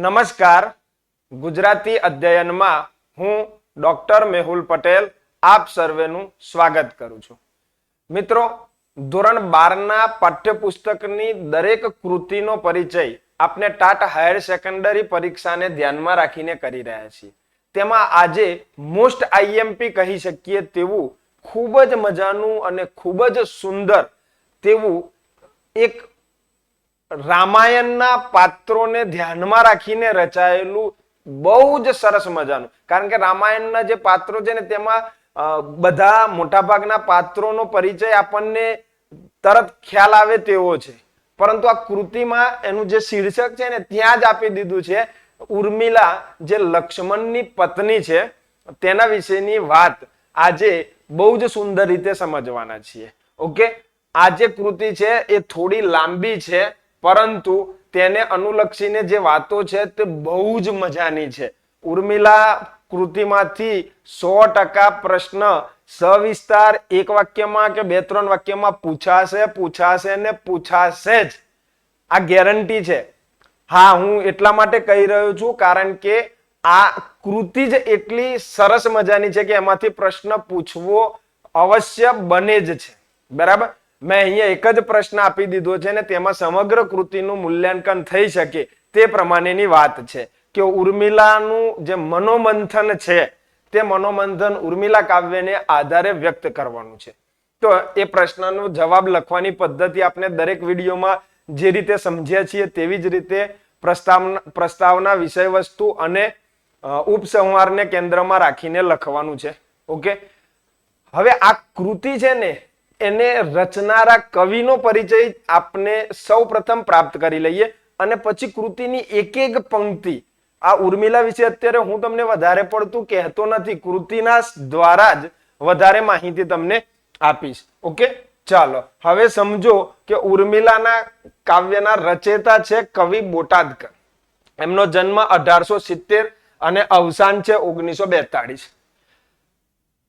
નમસ્કાર. ગુજરાતી અધ્યયનમાં હું ડોક્ટર મેહુલ પટેલ આપ સર્વેનું સ્વાગત કરું છું. મિત્રો, ધોરણ 12 ના પાઠ્યપુસ્તકની દરેક કૃતિનો પરિચય આપણે ટાટ હાયર સેકન્ડરી પરીક્ષાને ધ્યાનમાં રાખીને કરી રહ્યા છીએ. તેમાં આજે મોસ્ટ આઈએમપી કહી શકીએ તેવું ખૂબ જ મજાનું અને ખૂબ જ સુંદર તેવું એક રામાયણના પાત્રોને ધ્યાનમાં રાખીને રચાયેલું બહુ જ સરસ મજાનું, કારણ કે રામાયણના જે પાત્રો છે ને તેમાં બધા મોટાભાગના પાત્રોનો પરિચય આપણને તરત ખ્યાલ આવે તેવો છે, પરંતુ આ કૃતિમાં એનું જે શીર્ષક છે ને ત્યાં જ આપી દીધું છે ઉર્મિલા જે લક્ષ્મણની પત્ની છે તેના વિશેની વાત આજે બહુ જ સુંદર રીતે સમજવાના છીએ. ઓકે, આ જે કૃતિ છે એ થોડી લાંબી છે, પરંતુ તેને અનુલક્ષીને જે વાતો છે તે બહુ જ મજાની છે. ઉર્મિલા કૃતિમાંથી 100% પ્રશ્ન સવિસ્તાર એક વાક્યમાં કે 2-3 વાક્યમાં પૂછાશે ને પૂછાશે જ. આ ગેરંટી છે. હા, હું એટલા માટે કહી રહ્યો છું કારણ કે આ કૃતિ જ એટલી સરસ મજાની છે કે એમાંથી પ્રશ્ન પૂછવો અવશ્ય બને જ છે. બરાબર, મેં અહીંયા એક જ પ્રશ્ન આપી દીધો છે ને તેમાં સમગ્ર કૃતિનું મૂલ્યાંકન થઈ શકે તે પ્રમાણેની વાત છે કે ઉર્મિલાનું જે મનોમંથન છે તે મનોમંથન ઉર્મિલા કાવ્યને આધારે વ્યક્ત કરવાનું છે. તો એ પ્રશ્નનો જવાબ લખવાની પદ્ધતિ આપણે દરેક વિડીયોમાં જે રીતે સમજ્યા છીએ તેવી જ રીતે પ્રસ્તાવના, વિષય વસ્તુ અને ઉપસંહારને કેન્દ્રમાં રાખીને લખવાનું છે. ઓકે, હવે આ કૃતિ છે ને એને રચનારા કવિનો પરિચય આપણે સૌ પ્રથમ પ્રાપ્ત કરી લઈએ અને પછી કૃતિની એક એક પંક્તિ. આ ઉર્મિલા વિશે અત્યારે હું તમને વધારે પડતું કહેતો નથી, કૃતિના દ્વારા જ વધારે માહિતી તમને આપીશ. ઓકે, ચાલો હવે સમજો કે ઉર્મિલાના કાવ્યના રચેતા છે કવિ બોટાદકર. એમનો જન્મ 1870 અને અવસાન છે 1942.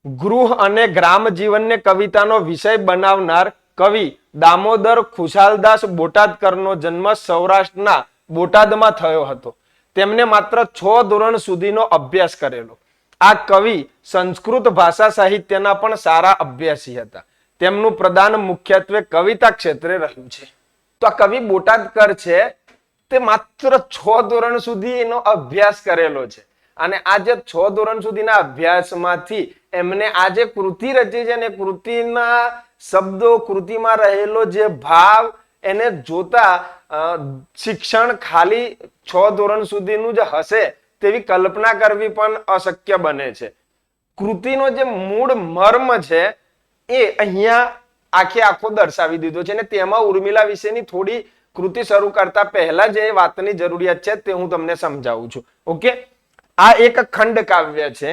ગૃહ અને ગ્રામ જીવનને કવિતાનો વિષય બનાવનાર કવિ દામોદર ખુશાલદાસ બોટાદકરનો જન્મ સૌરાષ્ટ્રના બોટાદમાં થયો હતો. તેમને માત્ર 6 ધોરણ સુધીનો અભ્યાસ કરેલો. આ કવિ સંસ્કૃત ભાષા સાહિત્યના પણ સારા અભ્યાસી હતા. તેમનું પ્રદાન મુખ્યત્વે કવિતા ક્ષેત્રે રહ્યું છે. તો આ કવિ બોટાદકર છે તે માત્ર 6 ધોરણ સુધીનો અભ્યાસ કરેલો છે અને આ જે 6 ધોરણ સુધીના અભ્યાસમાંથી એમને આ જે કૃતિ રચી છે ને કૃતિના શબ્દો, કૃતિમાં રહેલો જે ભાવ એને જોતા શિક્ષણ ખાલી 6 ધોરણ સુધીનું જ હશે તેવી કલ્પના કરવી પણ અશક્ય બને છે. કૃતિનો જે મૂળ મર્મ છે એ અહીંયા આખો દર્શાવી દીધો છે અને તેમાં ઉર્મિલા વિશેની થોડી કૃતિ શરૂ કરતા પહેલા જે વાતની જરૂરિયાત છે તે હું તમને સમજાવું છું. ઓકે, આ એક ખંડ કાવ્ય છે.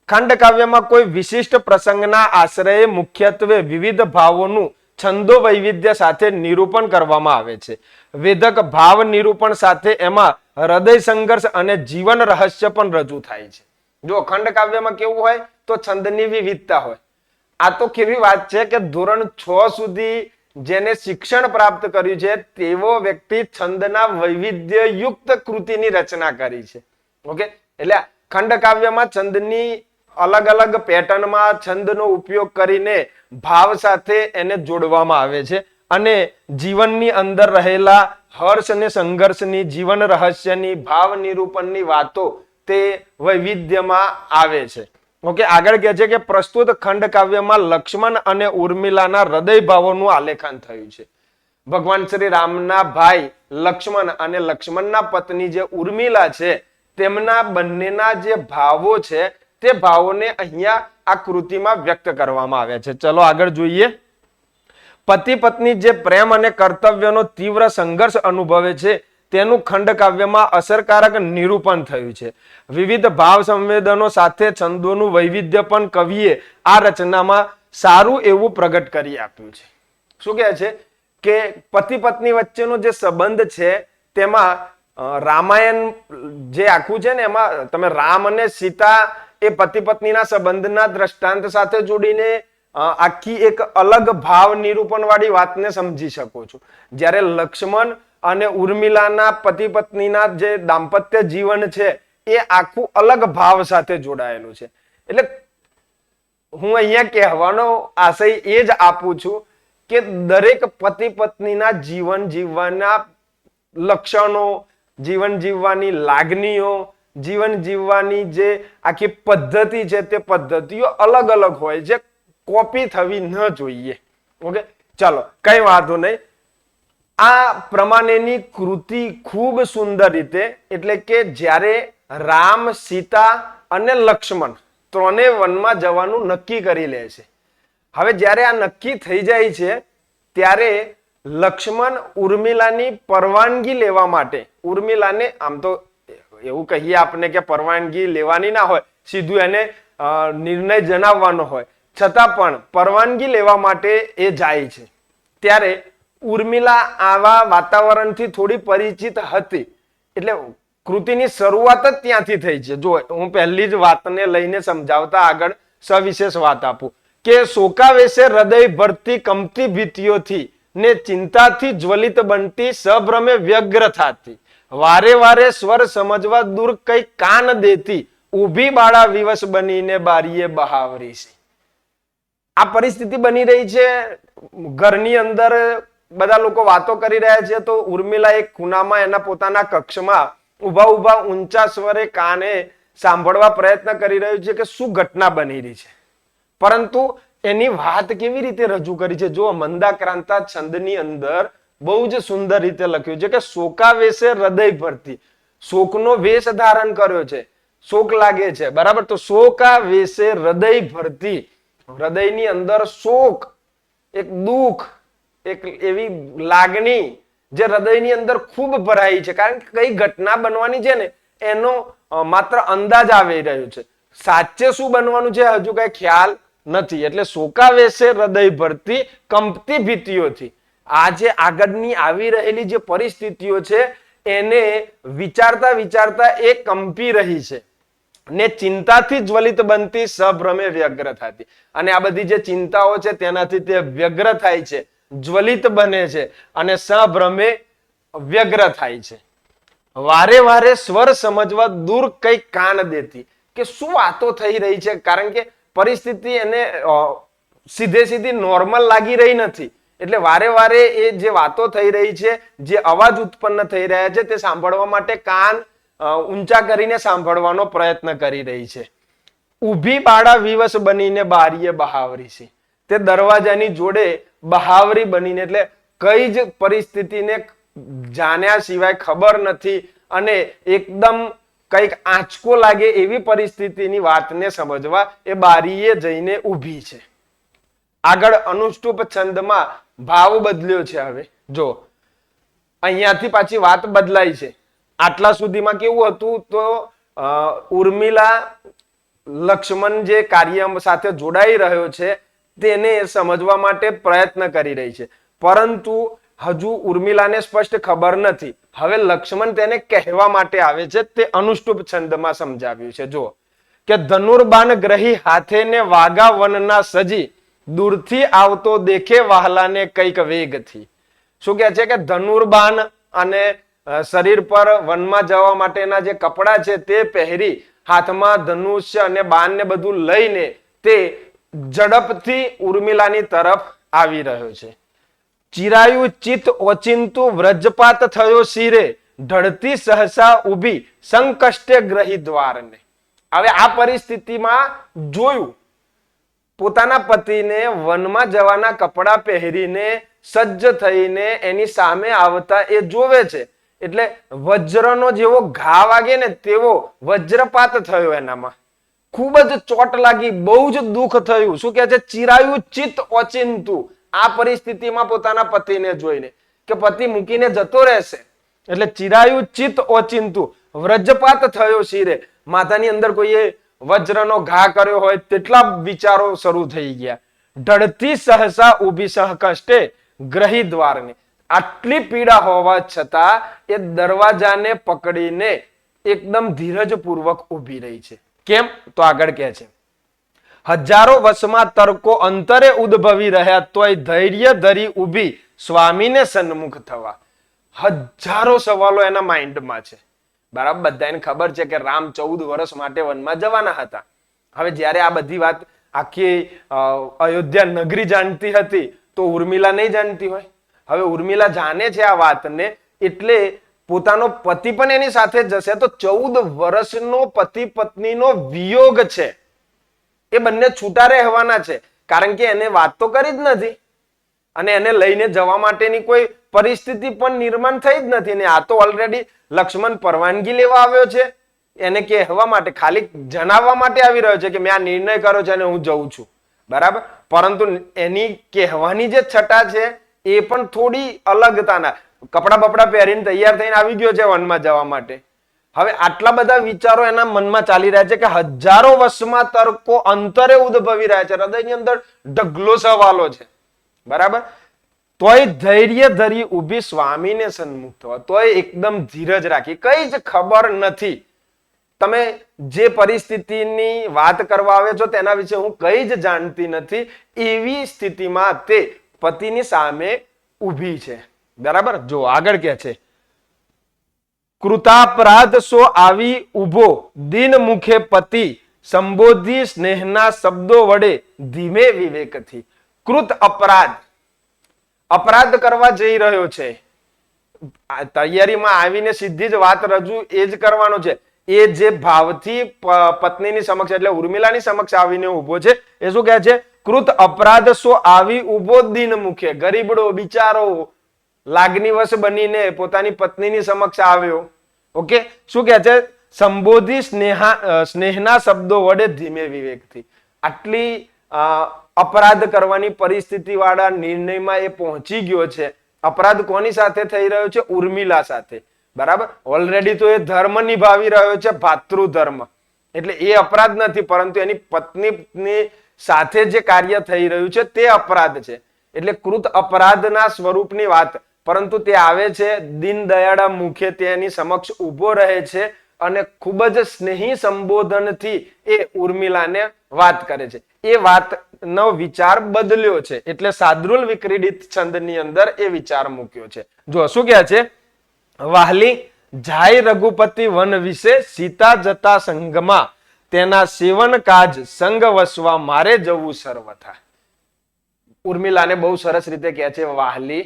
ખંડ કાવ્યમાં કોઈ વિશિષ્ટ પ્રસંગના આશ્રયે મુખ્યત્વે વિવિધ ભાવોનું છંદો વૈવિધ્ય સાથે નિરૂપણ કરવામાં આવે છે. વેદક ભાવ નિરૂપણ સાથે એમાં હૃદય સંઘર્ષ અને જીવન રહસ્ય પણ રજૂ થાય છે. જો ખંડ કાવ્યમાં કેવું હોય તો છંદની વિવિધતા હોય. આ તો કેવી વાત છે કે ધોરણ 6 સુધી જેને શિક્ષણ પ્રાપ્ત કર્યું છે તેવો વ્યક્તિ છંદના વૈવિધ્ય યુક્ત કૃતિની રચના કરી છે. ઓકે, એટલે ખંડ કાવ્યમાં છંદની અલગ અલગ પેટર્નમાં છંદનો ઉપયોગ કરીને ભાવ સાથે એને જોડવામાં આવે છે અને જીવનની અંદર રહેલા હર્ષ અને સંઘર્ષની, જીવન રહસ્યની, ભાવ નિરૂપણની વાતો તે વૈવિધ્યમાં આવે છે. ઓકે, આગળ કહે છે કે પ્રસ્તુત ખંડ કાવ્યમાં લક્ષ્મણ અને ઉર્મિલાના હૃદય ભાવોનું આલેખન થયું છે. ભગવાન શ્રી રામના ભાઈ લક્ષ્મણ અને લક્ષ્મણના પત્ની જે ઉર્મિલા છે તેમના બંનેના જે ભાવો છે તે ભાવોને અહીંયા આ કૃતિમાં વ્યક્ત કરવામાં આવ્યા છે. ચલો આગળ જોઈએ. પતિ પત્ની જે પ્રેમ અને કર્તવ્યનો તીવ્ર સંઘર્ષ અનુભવે છે તેનું ખંડ કાવ્યમાં અસરકારક નિરૂપણ થયું છે. વિવિધ ભાવ સંવેદનો સાથે છંદોનું વૈવિધ્ય પણ કવિએ આ રચનામાં સારું એવું પ્રગટ કરી આપ્યું છે. શું કહે છે કે પતિ પત્ની વચ્ચેનો જે સંબંધ છે તેમાં રામાયણ જે આખું છે ને એમાં તમે રામ અને સીતા એ પતિ પત્નીના સંબંધના દ્રષ્ટાંત સાથે જોડીને આખી એક અલગ ભાવ નિરૂપણ વાળી વાતને સમજી શકો છો. જ્યારે લક્ષ્મણ અને ઉર્મિલાના પતિ પત્નીના જે દાંપત્ય જીવન છે એ આખું અલગ ભાવ સાથે જોડાયેલું છે. એટલે હું અહીંયા કહેવાનો આશય એ જ આપું છું કે દરેક પતિ પત્નીના જીવન જીવવાના લક્ષણો, જીવન જીવવાની લાગણીઓ, જીવન જીવવાની જે આખી પદ્ધતિ છે તે પદ્ધતિઓ અલગ અલગ હોય છે, કોપી થવી ન જોઈએ. ઓકે, ચાલો કઈ વાંધો નહીં. આ પ્રમાણેની કૃતિ ખૂબ સુંદર રીતે, એટલે કે જ્યારે રામ, સીતા અને લક્ષ્મણ ત્રણે વનમાં જવાનું નક્કી કરી લે છે. હવે જ્યારે આ નક્કી થઈ જાય છે ત્યારે લક્ષ્મણ ઉર્મિલાની પરવાનગી લેવા માટે, ઉર્મિલાને આમ તો એવું કહીએ આપણે કે પરવાનગી લેવાની ના હોય, સીધું એને નિર્ણય જણાવવાનો હોય, છતાં પણ પરવાનગી લેવા માટે એ જાય છે. ત્યારે ઉર્મિલા આવા વાતાવરણથી થોડી પરિચિત હતી, એટલે કૃતિની શરૂઆત જ ત્યાંથી થઈ છે. જો હું પહેલી જ વાતને લઈને સમજાવતા આગળ સવિશેષ વાત આપું કે શોકાવેશે હૃદય ભરતી કમતી ભીતિઓથી ને ચિંતાથી જ્વલિત બનતી સભ્રમે વ્યગ્ર થાતી, વારે વારે સ્વર સમજવા દૂર કઈ કાન દેતી, ઊભી બાળા વિવશ બનીને બારીએ બહાવરી છે. આ પરિસ્થિતિ બની રહી છે. ઘરની અંદર બધા લોકો વાતો કરી રહ્યા છે તો ઉર્મિલા એક ખૂણામાં એના પોતાના કક્ષમાં ઉભા ઉભા ઊંચા સ્વરે કાને સાંભળવા પ્રયત્ન કરી રહ્યું છે કે શું ઘટના બની રહી છે. પરંતુ એની વાત કેવી રીતે રજૂ કરી છે? જો મંદાક્રાંતા છંદની અંદર બહુ જ સુંદર રીતે લખ્યું છે કે શોકાવેશે હૃદય ભરતી, શોકનો વેશ ધારણ કર્યો છે, શોક લાગે છે, બરાબર? તો શોકાવેશે હૃદય ભરતી, હૃદયની અંદર શોક, એક દુઃખ, એક એવી લાગણી જે હૃદયની અંદર ખૂબ ભરાઈ છે, કારણ કે કઈ ઘટના બનવાની છે ને એનો માત્ર અંદાજ આવી રહ્યો છે, સાચે શું બનવાનું છે હજુ કઈ ખ્યાલ નથી. એટલે શોકાવેશે હૃદય ભરતી કંપતી ભીતિઓથી, આ જે આગળની આવી રહેલી જે પરિસ્થિતિઓ છે એને વિચારતા વિચારતા એ કંપી રહી છે ને ચિંતાથી જ્વલિત બનતી સભ્રમે વ્યગ્ર થતી, અને આ બધી જે ચિંતાઓ છે તેનાથી તે વ્યગ્ર થાય છે, જ્વલિત બને છે અને સભ્રમે વ્યગ્ર થાય છે. વારે વારે સ્વર સમજવા દૂર કઈ કાન દેતી, કે શું વાતો થઈ રહી છે, કારણ કે પરિસ્થિતિ એને સીધે સીધી નોર્મલ લાગી રહી નથી. એટલે વારે વારે એ જે વાતો થઈ રહી છે, જે અવાજ ઉત્પન્ન થઈ રહ્યા છે તે સાંભળવા માટે કાન ઊંચા કરીને સાંભળવાનો પ્રયત્ન કરી રહી છે. ઊભી બાળા વિવશ બનીને બારીએ બહાવરી છે, તે દરવાજાની જોડે બહાવરી બનીને, એટલે કઈ જ પરિસ્થિતિને જાણ્યા સિવાય ખબર નથી અને એકદમ કઈક આંચકો લાગે એવી પરિસ્થિતિની વાતને સમજવા એ બારીએ જઈને ઊભી છે. આગળ અનુષ્ટુપ છંદમાં ભાવ બદલ્યો છે. હવે જો અહીંયાથી પાછી વાત બદલાઈ છે. આટલા સુધીમાં કેવું હતું તો ઉર્મિલા લક્ષ્મણ જે કાર્ય સાથે જોડાઈ રહ્યો છે તેને સમજવા માટે પ્રયત્ન કરી રહી છે, પરંતુ હજુ ઉર્મિલાને સ્પષ્ટ ખબર નથી. હવે લક્ષ્મણ તેને કહેવા માટે આવે છે, તે અનુષ્ટુપ છંદમાં સમજાવ્યું છે. જો કે ધનુર્બાન ગ્રહી હાથે ને વાગા વનના સજી, દૂરથી આવતો દેખે વહાલાને કઈક વેગથી. શું કહે છે કે ધનુર્બાન અને શરીર પર વનમાં જવા માટેના જે કપડા છે તે પહેરી, હાથમાં ધનુષ્ય અને બાણ ને બધું લઈને તે ઝડપથી ઉર્મિલાની તરફ આવી રહ્યો છે. ચિરાયુ ચિત ઓચિંતુ વ્રજપાત થયો શિરે, ઢળતી સહસા ઉભી સંકષ્ટે ગ્રહી દ્વારને. હવે આ પરિસ્થિતિમાં જોયું પોતાના પતિને વનમાં જવાના કપડા પહેરીને સજ્જ થઈને એની સામે આવતા એ જોવે છે, એટલે વજ્રનો જેવો ઘા વાગે ને તેવો વજ્રપાત થયો એનામાં. ખૂબ જ ચોટ લાગી, બહુ જ દુઃખ થયું. શું કહે છે? ચિરાયુ ચિત ઓચિંતુ. આ પરિસ્થિતિમાં પોતાના પતિને જોઈને કે પતિ મૂકીને જતો રહેશે, એટલે ચિરાયુ ચિત ઓચિંતુ, વ્રજપાત થયો શિરે, માથાની અંદર કોઈએ વજ્રનો ઘા કર્યો હોય તેટલા વિચારો શરૂ થઈ ગયા. ઢળતી સહસા ઉભી સહકષ્ટે ગ્રહી દ્વારને. આટલી પીડા હોવા છતાં એ દરવાજાને પકડીને એકદમ ધીરજપૂર્વક ઊભી રહી છે. કેમ? તો આગળ કહે છે, હજારો વર્ષમાં તર્કો અંતરે ઉદ્ભવી રહ્યા તોય ધૈર્ય ધરી ઊભી સ્વામીને સન્મુખ થવા. હજારો સવાલો એના માઇન્ડમાં છે. બરાબર, બધાને ખબર છે કે રામ 14 વર્ષ માટે વનમાં જવાના હતા. હવે જ્યારે આ બધી વાત આખી અયોધ્યા નગરી જાણતી હતી તો ઉર્મિલા નહીં જાણતી હોય? હવે ઉર્મિલા જાણે છે આ વાતને, એટલે પોતાનો પતિ પણ એની સાથે જશે, તો 14 વર્ષનો પતિ પત્નીનો વિયોગ છે, એ બંને છૂટા રહેવાના છે. કારણ કે એને વાત તો કરી જ નથી અને એને લઈને જવા માટેની કોઈ પરિસ્થિતિ પણ નિર્માણ થઈ જ નથી. ને આ તો ઓલરેડી લક્ષ્મણ પરવાનગી લેવા આવ્યો છે, એને કહેવા માટે, ખાલી જણાવવા માટે આવી રહ્યો છે કે મેં આ નિર્ણય કર્યો છે અને હું જઉં છું. બરાબર, પરંતુ એની કહેવાની જે છટા છે એ પણ થોડી અલગતાના, કપડા બપડા પહેરીને તૈયાર થઈને આવી ગયો છે વનમાં જવા માટે. હવે આટલા બધા વિચારો એના મનમાં ચાલી રહ્યા છે કે હજારો વર્ષમાં તર્કો અંતરે ઉદ્ભવી રહ્યા છે, હૃદયની અંદર ઢગલો સવાલો છે. બરાબર, તોય ધૈર્ય ધરી ઉભી સ્વામીને સન્મુખ થવા, તોય એકદમ ધીરજ રાખી, કઈ જ ખબર નથી, તમે જે પરિસ્થિતિની વાત કરવા આવે છો તેના વિશે હું કઈ જ જાણતી નથી, એવી સ્થિતિમાં તે પતિની સામે ઊભી છે. બરાબર, જો આગળ કે છે, કૃતાપરાધ સો આવી ઉભો દિન મુખે પતિ સંબોધી સ્નેહના શબ્દો વડે ધીમે વિવેકથી. કૃત અપરાધ, અપરાધ કરવા જઈ રહ્યો છે, તૈયારીમાં આવીને સીધી જ વાત રજૂ એ જ કરવાનો છે. એ જે ભાવથી પત્નીની સમક્ષ એટલે ઉર્મિલાની સમક્ષ આવીને ઉભો છે, એ શું કહે છે? કૃત અપરાધ સો આવી ઉભો દિન મુખે, ગરીબડો બિચારો લાગણીવશ બનીને પોતાની પત્નીની સમક્ષ આવ્યો. ઓકે, શું કહે છે? સંબોધી સ્નેહના શબ્દો વડે ધીમે વિવેકથી. આટલી અપરાધ કરવાની પરિસ્થિતિ વાળા નિર્ણયમાં એ પહોંચી ગયો છે. અપરાધ કોની સાથે થઈ રહ્યો છે? ઉર્મિલા સાથે. બરાબર, ઓલરેડી તો એ ધર્મ નિભાવી રહ્યો છે, ભાતૃધર્મ, એટલે એ અપરાધ નથી, પરંતુ એની પત્નીની સાથે જે કાર્ય થઈ રહ્યું છે તે અપરાધ છે. એટલે કૃત અપરાધના સ્વરૂપની વાત, પરંતુ તે આવે છે દીન દયાળા મુખે તેની સમક્ષ ઉભો રહે છે અને ખૂબ જ સ્નેહી સંબોધનથી એ ઉર્મિલાને વાત કરે છે. એ વાતનો વિચાર બદલ્યો છે, એટલે સાદૃલ વિક્રીડિત છંદની અંદર એ વિચાર મૂક્યો છે. જો શું કહે છે? વાહલી જાય રઘુપતિ વન વિશે સીતા જતા સંગમાં, તેના સેવન કાજ સંગ વસવા મારે જવું સર્વથા. ઉર્મિલાને બહુ સરસ રીતે કહે છે વાહલી.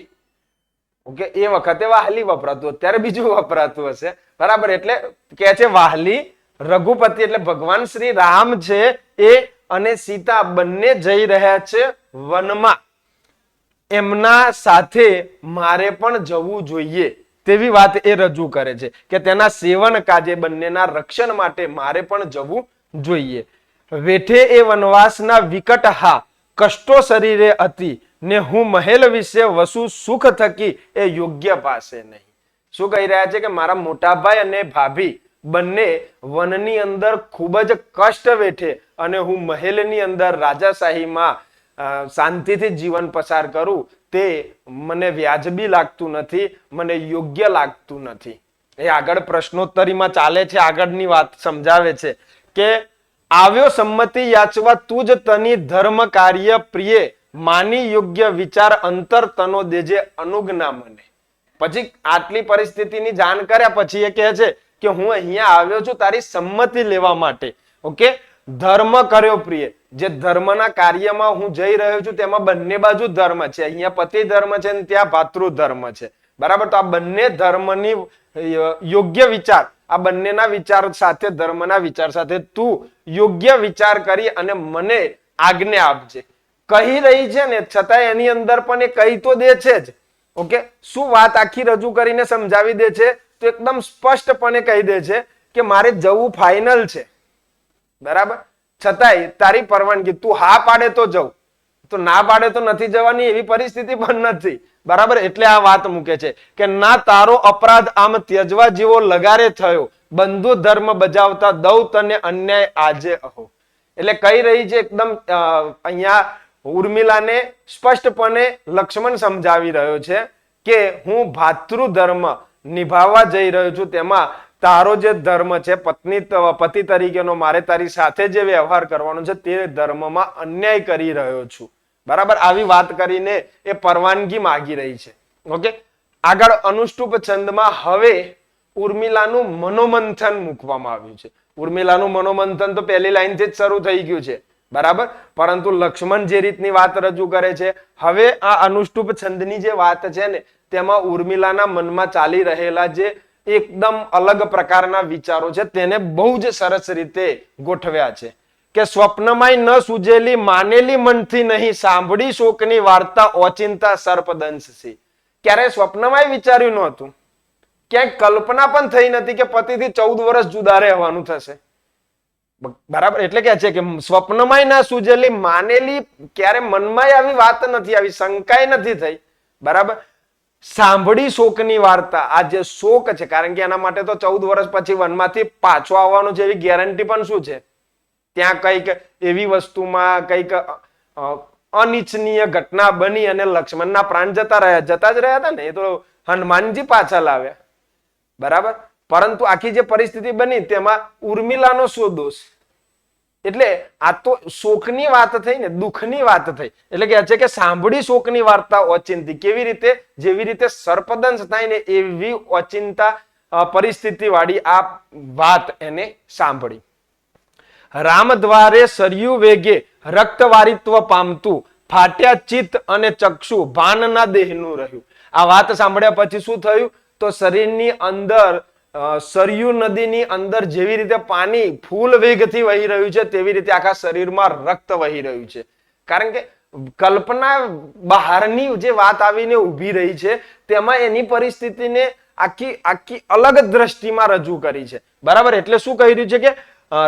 ઓકે, એ વખતે વાહલી વપરાતું, અત્યારે બીજું વપરાતું હશે. બરાબર, એટલે કહે છે વાહલી, રઘુપતિ એટલે ભગવાન શ્રી રામ છે, એ અને સીતા બંને જઈ રહ્યા છે વનમાં, એમના સાથે મારે પણ જવું જોઈએ તેવી વાત એ રજૂ કરે છે કે તેના સેવન કાજે બંનેના રક્ષણ માટે મારે પણ જવું જોઈએ. વેઠે એ વનવાસના વિકટ હા કષ્ટો શરીરે હતી, ને હું મહેલ વિશે વસુ સુખ થકી એ યોગ્ય પાસે નહીં. શું કહી રહ્યા છે? કે મારા મોટાભાઈ અને ભાભી બંને વનની અંદર ખૂબ જ કષ્ટ વેઠે અને હું મહેલની અંદર રાજાશાહીમાં શાંતિથી જીવન પસાર કરું, તે મને વ્યાજબી લાગતું નથી, મને યોગ્ય લાગતું નથી. એ આગળ પ્રશ્નોત્તરીમાં ચાલે છે, આગળની વાત સમજાવે છે કે આવ્યો સંમતિ યાચવા તું જ તની ધર્મ કાર્ય પ્રિય, માની યોગ્ય વિચાર અંતર તનો દેજે અનુજ્ઞા મને. પછી આટલી પરિસ્થિતિની જાણ કર્યા પછી એ કહે છે કે હું અહીંયા આવ્યો છું તારી સંમતિ લેવા માટે. ઓકે, ધર્મ કર્યો પ્રિય, જે ધર્મના કાર્યમાં હું જઈ રહ્યો છું તેમાં બંને બાજુ ધર્મ છે. અહીંયા પતિ ધર્મ છે અને ત્યાં ભાતૃધર્મ છે. બરાબર, તો આ બંને ધર્મની યોગ્ય વિચાર, આ બંનેના વિચાર સાથે, ધર્મના વિચાર સાથે તું યોગ્ય વિચાર કરી અને મને આજ્ઞા આપજે. કહી રહી છે ને, છતાં એની અંદર પણ એ કહી તો દે છે જ. ઓકે, શું વાત આખી રજૂ કરીને સમજાવી દે છે? તો એકદમ સ્પષ્ટપણે કહી દે છે કે મારે જવું ફાઇનલ છે. બરાબર, છતાંય તારી પરવાનગી, તું હા પાડે તો જવું, તો ના પાડે તો નથી જવાની, એવી પરિસ્થિતિ પણ નથી. બરાબર, એટલે આ વાત મૂકે છે કે ના તારો અપરાધ આમ ત્યજવા જેવો લગારે થયો, બંધુ ધર્મ બજાવતા દઉ તને અન્યાય આજે અહો. એટલે કહી રહી છે એકદમ અહીંયા ઉર્મિલાને સ્પષ્ટપણે લક્ષ્મણ સમજાવી રહ્યો છે કે હું ભાતૃધર્મ નિભાવવા જઈ રહ્યો છું, તેમાં તારો જે ધર્મ છે, પતિ તરીકેનો મારે તારી સાથે જે વ્યવહાર કરવાનો છે તે ધર્મમાં અન્યાય કરી રહ્યો છું. બરાબર, આવી વાત કરીને એ પરવાનગી માગી રહી છે. ઓકે, આગળ અનુષ્ટુપ છંદમાં હવે ઉર્મિલાનું મનોમંથન મૂકવામાં આવ્યું છે. ઉર્મિલાનું મનોમંથન તો પહેલી લાઈનથી જ શરૂ થઈ ગયું છે, બરાબર. પરંતુ લક્ષ્મણ જે રીતની વાત રજૂ કરે છે, હવે આ અનુષ્ટુપ છંદની જે વાત છે ને તેમાં ઉર્મિલાના મનમાં ચાલી રહેલા જે એકદમ અલગ પ્રકારના વિચારો છે તેને બહુ જ સરસ રીતે ગોઠવ્યા છે કે સ્વપ્નમાંય ન સૂજેલી માનેલી મનથી નહીં સાંભળી શોકની વાર્તા ઓચિંતા સર્પદંશથી. ક્યારે સ્વપ્નમાંય વિચાર્યું નહોતું, ક્યાંય કલ્પના પણ થઈ નથી કે પતિથી 14 વર્ષ જુદા રહેવાનું થશે, બરાબર. એટલે કે છે કે સ્વપ્નમાંય ના સૂજેલી માનેલી ક્યારે મનમાં આવી વાત નથી આવી, શંકાય નથી થઈ, બરાબર. સાંભળી શોકની વાર્તા, આ જે શોક છે કારણ કે એના માટે તો 14 વર્ષ પછી વનમાંથી પાછો આવવાનું છે એવી ગેરંટી પણ શું છે, ત્યાં કઈક એવી વસ્તુમાં કઈક અનિચ્છનીય ઘટના બની અને લક્ષ્મણના પ્રાણ જતા જ રહ્યા હતા ને, એ તો હનુમાનજી પાછા લાવ્યા, બરાબર. પરંતુ આખી જે પરિસ્થિતિ બની તેમાં ઉર્મિલાનો શું દોષ? એટલે આ તો શોકની વાત થઈ ને, દુઃખની વાત થઈ. એટલે કે છે કે સાંભળી શોકની વાર્તા ઓચિંતી, કેવી રીતે? જેવી રીતે સર્પદંશ થાય ને એવી ઓચિંતા પરિસ્થિતિ વાળી આ વાત એને સાંભળી. રામ દ્વારે સરયુ વેગે રક્તવારિત્વ પામતું ફાટ્યા ચિત્ત અને ચક્ષુ ભાનના દેહનું રહ્યું. આ વાત સાંભળ્યા પછી શું થયું? તો શરીરની અંદર સરયુ નદીની અંદર જેવી રીતે પાણી ફૂલ વેગથી વહી રહ્યું છે તેવી રીતે આખા શરીરમાં રક્ત વહી રહ્યું છે. કારણ કે કલ્પના બહારની જે વાત આવીને ઉભી રહી છે તેમાં એની પરિસ્થિતિને આખી અલગ દ્રષ્ટિમાં રજૂ કરી છે, બરાબર. એટલે શું કહી રહ્યું છે કે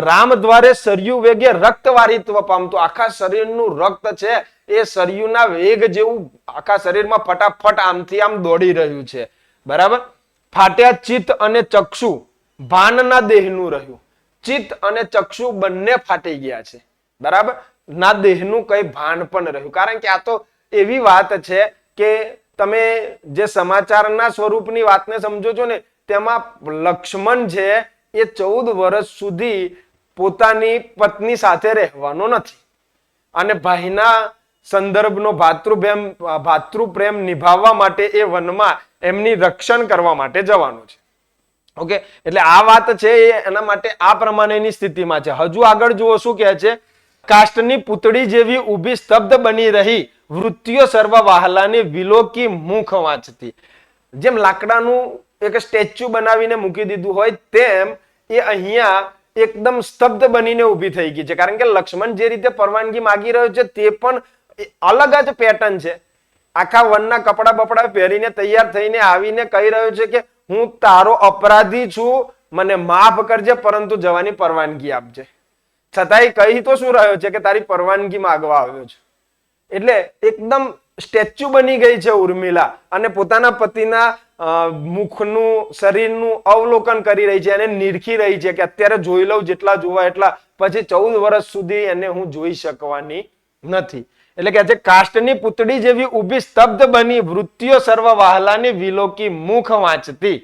રામ દ્વારે સરયુ વેગે રક્તવારિત્વ પામતું, આખા શરીરનું રક્ત છે એ સરયુના વેગ જેવું આખા શરીરમાં ફટાફટ આમથી આમ દોડી રહ્યું છે, બરાબર. ફાટ્યા ચિત્ત અને ચક્ષુ ભાનના દેહનું રહ્યું. ચિત્ત અને ચક્ષુ બંને ફાટી ગયા છે, બરાબર. ના દેહનું કઈ ભાન પણ રહ્યું. કારણ કે આ તો એવી વાત છે કે તમે જે સમાચારના સ્વરૂપની વાતને સમજો છો ને તેમાં લક્ષ્મણ છે એ 14 વર્ષ સુધી પોતાની પત્ની સાથે રહેવાનો નથી અને ભાઈના સંદર્ભનો ભાતૃપ્રેમ નિભાવવા માટે એ વનમાં એમની રક્ષણ કરવા માટે જવાનું છે. ઓકે, એટલે આ વાત છે એ એના માટે આ પ્રમાણેની સ્થિતિમાં છે. હજુ આગળ જુઓ શું કહે છે? કાષ્ટની પૂતળી જેવી ઊભી સ્તબ્ધ બની રહી વૃત્તિઓ સર્વ વાહલાની વિલોકી મુખ વાંચતી. જેમ લાકડાનું એક સ્ટેચ્યુ બનાવીને મૂકી દીધું હોય તેમ એ અહીંયા એકદમ સ્તબ્ધ બનીને ઊભી થઈ ગઈ છે. કારણ કે લક્ષ્મણ જે રીતે પરવાનગી માગી રહ્યો છે તે પણ અલગ જ પેટર્ન છે. આખા વનના કપડા બપડા પહેરીને તૈયાર થઈને આવીને કહી રહ્યો છે કે હું તારો અપરાધી છું, મને માફ કરજે, પરંતુ જવાની પરવાનગી આપજે. છતાંય કહી તો શું રહ્યો છે કે તારી પરવાનગી માંગવા આવ્યો છે. એટલે એકદમ સ્ટેચ્યુ બની ગઈ છે ઉર્મિલા અને પોતાના પતિના મુખનું શરીરનું અવલોકન કરી રહી છે અને નિરખી રહી છે કે અત્યારે જોઈ લઉં જેટલા જોવા એટલા, પછી 14 વર્ષ સુધી એને હું જોઈ શકવાની નથી. એટલે કે કાષ્ટની પૂતળી જેવી ઊભી સ્તબ્ધ બની વૃત્તિઓ સર્વ વાહલાની વિલોકી મુખ વાંચતી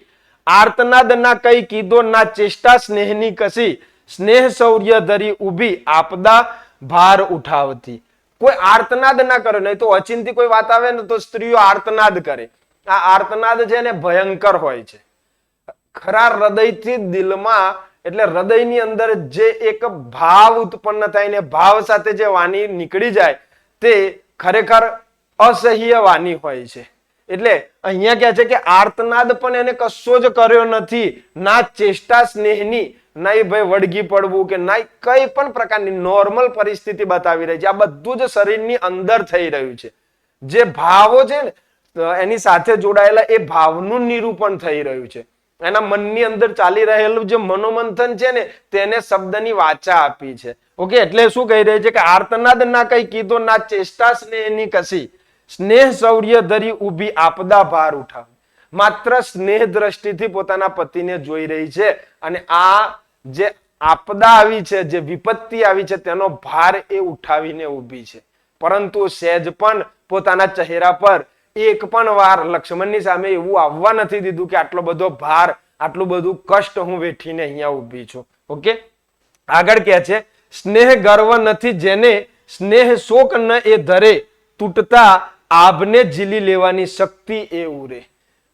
આર્તનાદ ના કઈ કીધો ના ચેષ્ટા સ્નેહની કસી સ્નેહ શૌર્ય ધરી ઊભી આપદા ભાર ઉઠાવતી. કોઈ આર્તનાદ ના કરે, નહીં તો અચિંતી કોઈ વાત આવે ને તો સ્ત્રીઓ આર્તનાદ કરે. આ આર્તનાદ છે ને ભયંકર હોય છે. ખરા હૃદયથી દિલમાં એટલે હૃદયની અંદર જે એક ભાવ ઉત્પન્ન થાય ને ભાવ સાથે જે વાણી નીકળી જાય તે ખરેખર અસહ્ય વાણી હોય છે. એટલે અહીંયા કહે છે કે આર્તનાદ પણ એને કશો જ કર્યો નથી, ના ચેષ્ટા સ્નેહની, ના ભાઈ વળગી પડવું કે ના કઈ પણ પ્રકારની નોર્મલ પરિસ્થિતિ બતાવી રહી છે. આ બધું જ શરીરની અંદર થઈ રહ્યું છે. જે ભાવો છે ને એની સાથે જોડાયેલા એ ભાવનું નિરૂપણ થઈ રહ્યું છે. એના મનની અંદર ચાલી રહેલું જે મનોમંથન છે ને તેને શબ્દની વાચા આપી છે. ઓકે, એટલે શું કહી રહી છે કે આર્તનાદ ના કઈ કીધો ના ચેષ્ટા સ્નેહની કસી સ્નેહ શૌર્ય ધરી ઊભી આપદા ભાર ઉઠાવ. માત્ર સ્નેહ દ્રષ્ટિથી પોતાના પતિને જોઈ રહી છે અને આ જે આપદા આવી છે, જે વિપત્તિ આવી છે તેનો ભાર એ ઉઠાવીને ઊભી છે. પરંતુ સહેજ પણ પોતાના ચહેરા પર એક પણ વાર લક્ષ્મણની સામે એવું આવવા નથી દીધું કે આટલો બધો ભાર, આટલું બધું કષ્ટ હું વેઠીને અહીંયા ઊભી છું. ઓકે, આગળ કહે છે સ્નેહ ગર્વ નથી જેને સ્નેહ શોક ન એ ધરે તૂટતા આભને ઝીલી લેવાની શક્તિ એ ઉરે.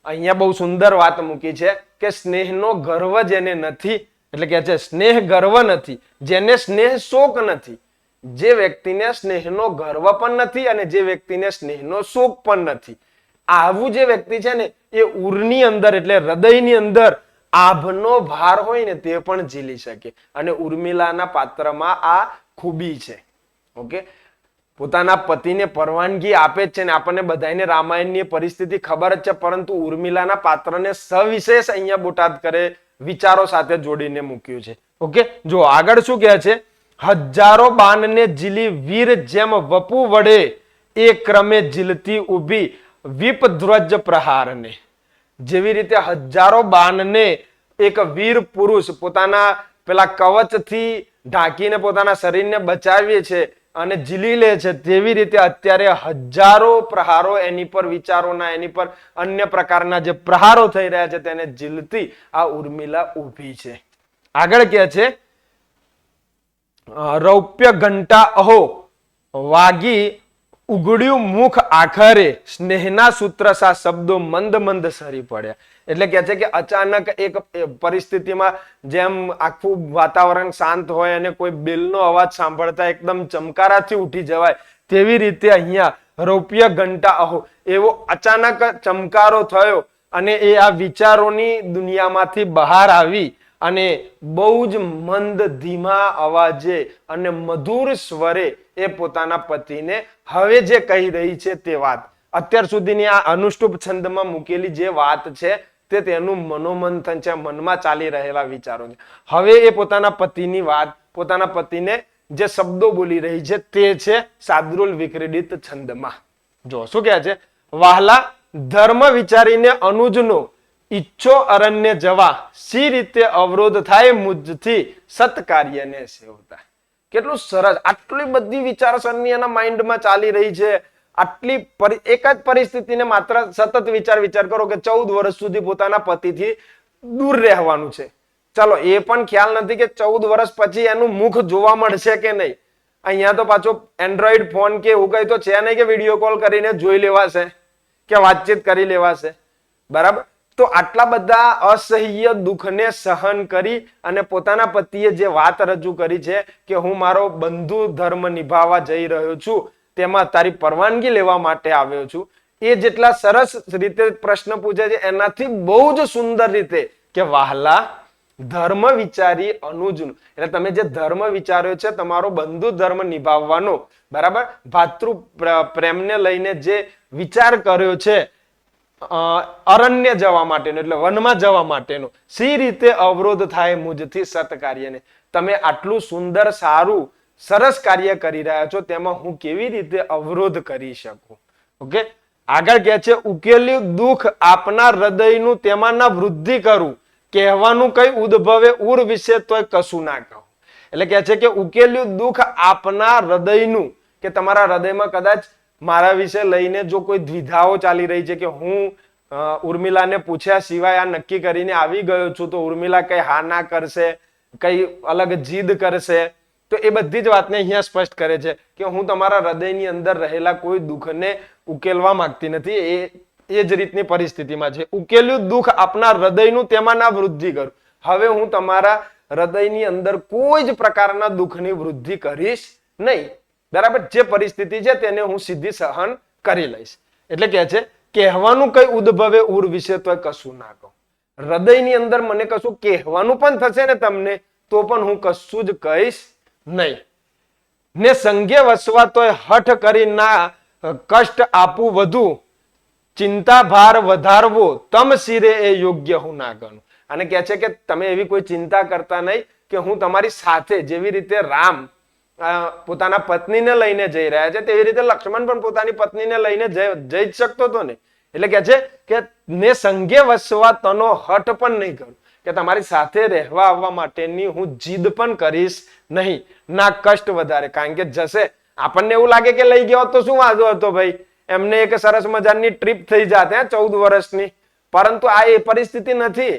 અહીંયા બહુ સુંદર વાત મૂકી છે કે સ્નેહનો ગર્વ જેને નથી, એટલે કે છે સ્નેહ ગર્વ નથી, જેને સ્નેહ શોક નથી. જે વ્યક્તિને સ્નેહનો ગર્વ પણ નથી અને જે વ્યક્તિને સ્નેહનો શોક પણ નથી, આવું જે વ્યક્તિ છે ને એ ઉરની અંદર એટલે હૃદયની અંદર આભનો ભાર હોય ને તે પણ ઝીલી શકે. અને ઉર્મિલાના પાત્રમાં આ ખૂબી છે. ઓકે, પોતાના પતિને પરવાનગી આપે જ છે ને આપણને બધાને રામાયણની પરિસ્થિતિ ખબર જ છે, પરંતુ ઉર્મિલાના પાત્રને સવિશેષ અહીંયા બોટાદ કરે વિચારો સાથે જોડીને મૂક્યું છે. ઓકે, જો આગળ શું કહે છે, હજારો બાણને ઝીલી વીર જેમ વપુ વડે એ ક્રમે ઝીલતી ઊભી વિપધ્વજ પ્રહારને. જેવી રીતે હજારો બાણને એક વીર પુરુષ પોતાના પેલા કવચથી ઢાંકીને પોતાના શરીરને બચાવીએ છે અને ઝીલી લે છે, તેવી રીતે અત્યારે હજારો પ્રહારો એની પર વિચારોના, એની પર અન્ય પ્રકારના જે પ્રહારો થઈ રહ્યા છે તેને ઝીલતી આ ઉર્મિલા ઊભી છે. આગળ કે છે રૌપ્ય ઘંટા અહો વાગી ઉઘડ્યું મુખ આખરે સ્નેહના સૂત્ર સા શબ્દો મંદ મંદ સરી પડ્યા. એટલે કે છે કે અચાનક એક પરિસ્થિતિમાં જેમ આખું વાતાવરણ શાંત હોય અને કોઈ બેલનો અવાજ સાંભળતા એકદમ ચમકારાથી ઉઠી જવાય, તેવી રીતે અહીંયા રૌપ્ય ઘંટા અહો એવો અચાનક ચમકારો થયો અને એ આ વિચારોની દુનિયામાંથી બહાર આવી અને બહુ જ મંદ ધીમા અવાજે અને મધુર સ્વરે એ પોતાના પતિને હવે જે કહી રહી છે તે વાત, અત્યાર સુધીની આ અનુષ્ટુપ છંદમાં મૂકેલી જે વાત છે તે તેનું મનોમંથન છે, મનમાં ચાલી રહેલા વિચારો છે. હવે એ પોતાના પતિની વાત, પોતાના પતિને જે શબ્દો બોલી રહી છે તે છે શાર્દૂલ વિક્રીડિત છંદમાં. જો શું કહે છે, વહાલા ધર્મ વિચારીને અનુજનો ઈચ્છો અરણ્ય જવા, સી રીતે અવરોધ થાય મુજથી સત્કાર્યને સેવતા. કેટલું સરસ, આટલી બધી વિચારસરણી એના માઇન્ડમાં ચાલી રહી છે. આટલી એક જ પરિસ્થિતિને માત્ર સતત વિચાર કરો કે 14 વર્ષ સુધી પોતાના પતિથી દૂર રહેવાનું છે. ચલો એ પણ ખ્યાલ નથી કે 14 વર્ષ પછી એનું મુખ જોવા મળશે કે નહીં. અહીંયા તો પાછો એન્ડ્રોઈડ ફોન કે એવું કઈ તો છે નહીં કે વિડીયો કોલ કરીને જોઈ લેવાશે કે વાતચીત કરી લેવાશે, બરાબર. તો આટલા બધા અસહ્ય દુઃખને સહન કરી અને પોતાના પતિએ જે વાત રજૂ કરી છે કે હું મારો બંધુ ધર્મ નિભાવવા જઈ રહ્યો છું, તેમાં તારી પરવાનગી લેવા માટે આવ્યો છું, એ જેટલા સરસ રીતે પ્રશ્ન પૂછે છે એનાથી બહુ જ સુંદર રીતે કે વહાલા ધર્મ વિચારી અનુજનું, એટલે તમે જે ધર્મ વિચાર્યો છે તમારો બંધુ ધર્મ નિભાવવાનો, બરાબર, ભાતૃ પ્રેમને લઈને જે વિચાર કર્યો છે અરણ્ય જવા માટેનો એટલે વનમાં જવા માટેનો, સી રીતે અવરોધ થાય મુજથી સત્કાર્યને. તમે આટલું સુંદર સારું સરસ કાર્ય કરી રહ્યા છો, તેમાં હું કેવી રીતે અવરોધ કરી શકું. ઓકે, આગળ કહે છે ઉકેલ્યું દુઃખ આપના હૃદયનું તેમાં ના વૃદ્ધિ કરું, કહેવાનું કઈ ઉદ્ભવે ઉર વિશે તોય કશું ના કહું. એટલે કહે છે કે ઉકેલ્યું દુઃખ આપના હૃદયનું, કે તમારા હૃદયમાં કદાચ મારા વિશે લઈને જો કોઈ દ્વિધાઓ ચાલી રહી છે કે હું ઉર્મિલાને પૂછ્યા સિવાય આ નક્કી કરીને આવી ગયો છું તો ઉર્મિલા કઈ હા ના કરશે, કઈ અલગ જીદ કરશે, તો એ બધી જ વાતને અહીંયા સ્પષ્ટ કરે છે કે હું તમારા હૃદયની અંદર રહેલા કોઈ દુઃખને ઉકેલવા માંગતી નથી. એ જ રીતની પરિસ્થિતિમાં છે. ઉકેલ્યું દુઃખ આપના હૃદયનું તેમાં ના વૃદ્ધિ કરું. હવે હું તમારા હૃદયની અંદર કોઈ જ પ્રકારના દુઃખની વૃદ્ધિ કરીશ નહીં, બરાબર. જે પરિસ્થિતિ છે તેને હું સીધી સહન કરી લઈશ. એટલે કે છે કહેવાનું કઈ ઉદ્ભવે ઉર વિશે તો કશું ના કહું. હૃદયની અંદર મને કશું કહેવાનું પણ થશે ને તમને તો પણ હું કશું જ કહીશ નહીં. ને સંગે વસવા તોય હઠ કરી ના કષ્ટ આપવું વધુ, ચિંતા ભાર વધારવો તમ શિરે એ યોગ્ય હું ના ગણું. અને કહે છે કે તમે એવી કોઈ ચિંતા કરતા નહીં કે હું તમારી સાથે, જેવી રીતે રામ પોતાના પત્નીને લઈને જઈ રહ્યા છે તેવી રીતે લક્ષ્મણ પણ પોતાની પત્નીને લઈને જઈ જ શકતો હતો ને. એટલે કે છે કે ને સંગે વસવા તનો હઠ પણ નહીં કરું, કે તમારી સાથે રહેવા આવવા માટેની હું જીદ પણ કરીશ નહીં, ના કષ્ટ વધારે. કારણ કે જશે આપણને એવું લાગે કે લઈ ગયો તો શું વાંધો હતો ભાઈ, એમને એક સરસ મજાની ટ્રીપ થઈ જાતે 14 વર્ષની, પરંતુ આ એ પરિસ્થિતિ નથી.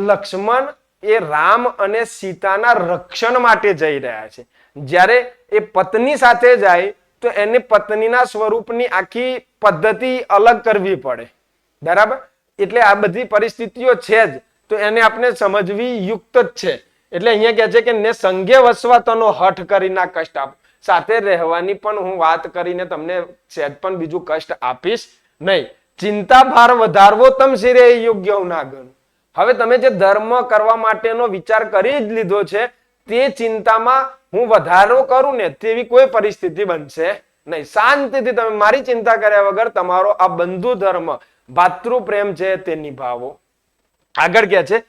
લક્ષ્મણ એ રામ અને સીતાના રક્ષણ માટે જઈ રહ્યા છે. જ્યારે એ પત્ની સાથે જાય તો એને પત્નીના સ્વરૂપની આખી પદ્ધતિ અલગ કરવી પડે, બરાબર. એટલે આ બધી પરિસ્થિતિઓ છે જ, તો એને આપણે સમજવી યુક્ત જ છે. એટલે અહીંયા કહે છે કે ને સંગે વસવા તનો હઠ કરી ના કષ્ટ આપ. સાથે રહેવાની પણ હું વાત કરીને તમને સહેજ પણ બીજું કષ્ટ આપીશ નહીં. ચિંતા ભાર વધારવો તમ શિરે યોગ્ય ના ગણ. હવે તમે જે ધર્મ કરવા માટેનો વિચાર કરી જ લીધો છે, તે ચિંતામાં હું વધારો કરું ને તેવી કોઈ પરિસ્થિતિ બનશે નહીં. શાંતિથી તમે મારી ચિંતા કર્યા વગર તમારો આ બંધુ ધર્મ ભાતૃ પ્રેમ છે તે નિભાવો. આગળ કે છે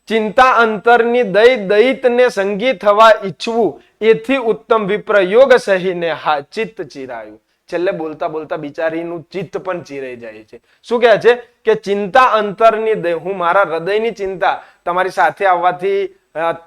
ચિંતા અંતરની દૈત ને સંગી થવા ઈચ્છવું એથી ઉત્તમ વિપ્ર યોગ સહીને હા ચિત્ત ચિરાયું. છેલ્લે બોલતા બોલતા બિચારીનું ચિત્ત પણ ચીરાઈ જાય છે. શું કહે છે કે ચિંતા અંતરની હું મારા હૃદયની ચિંતા તમારી સાથે આવવાથી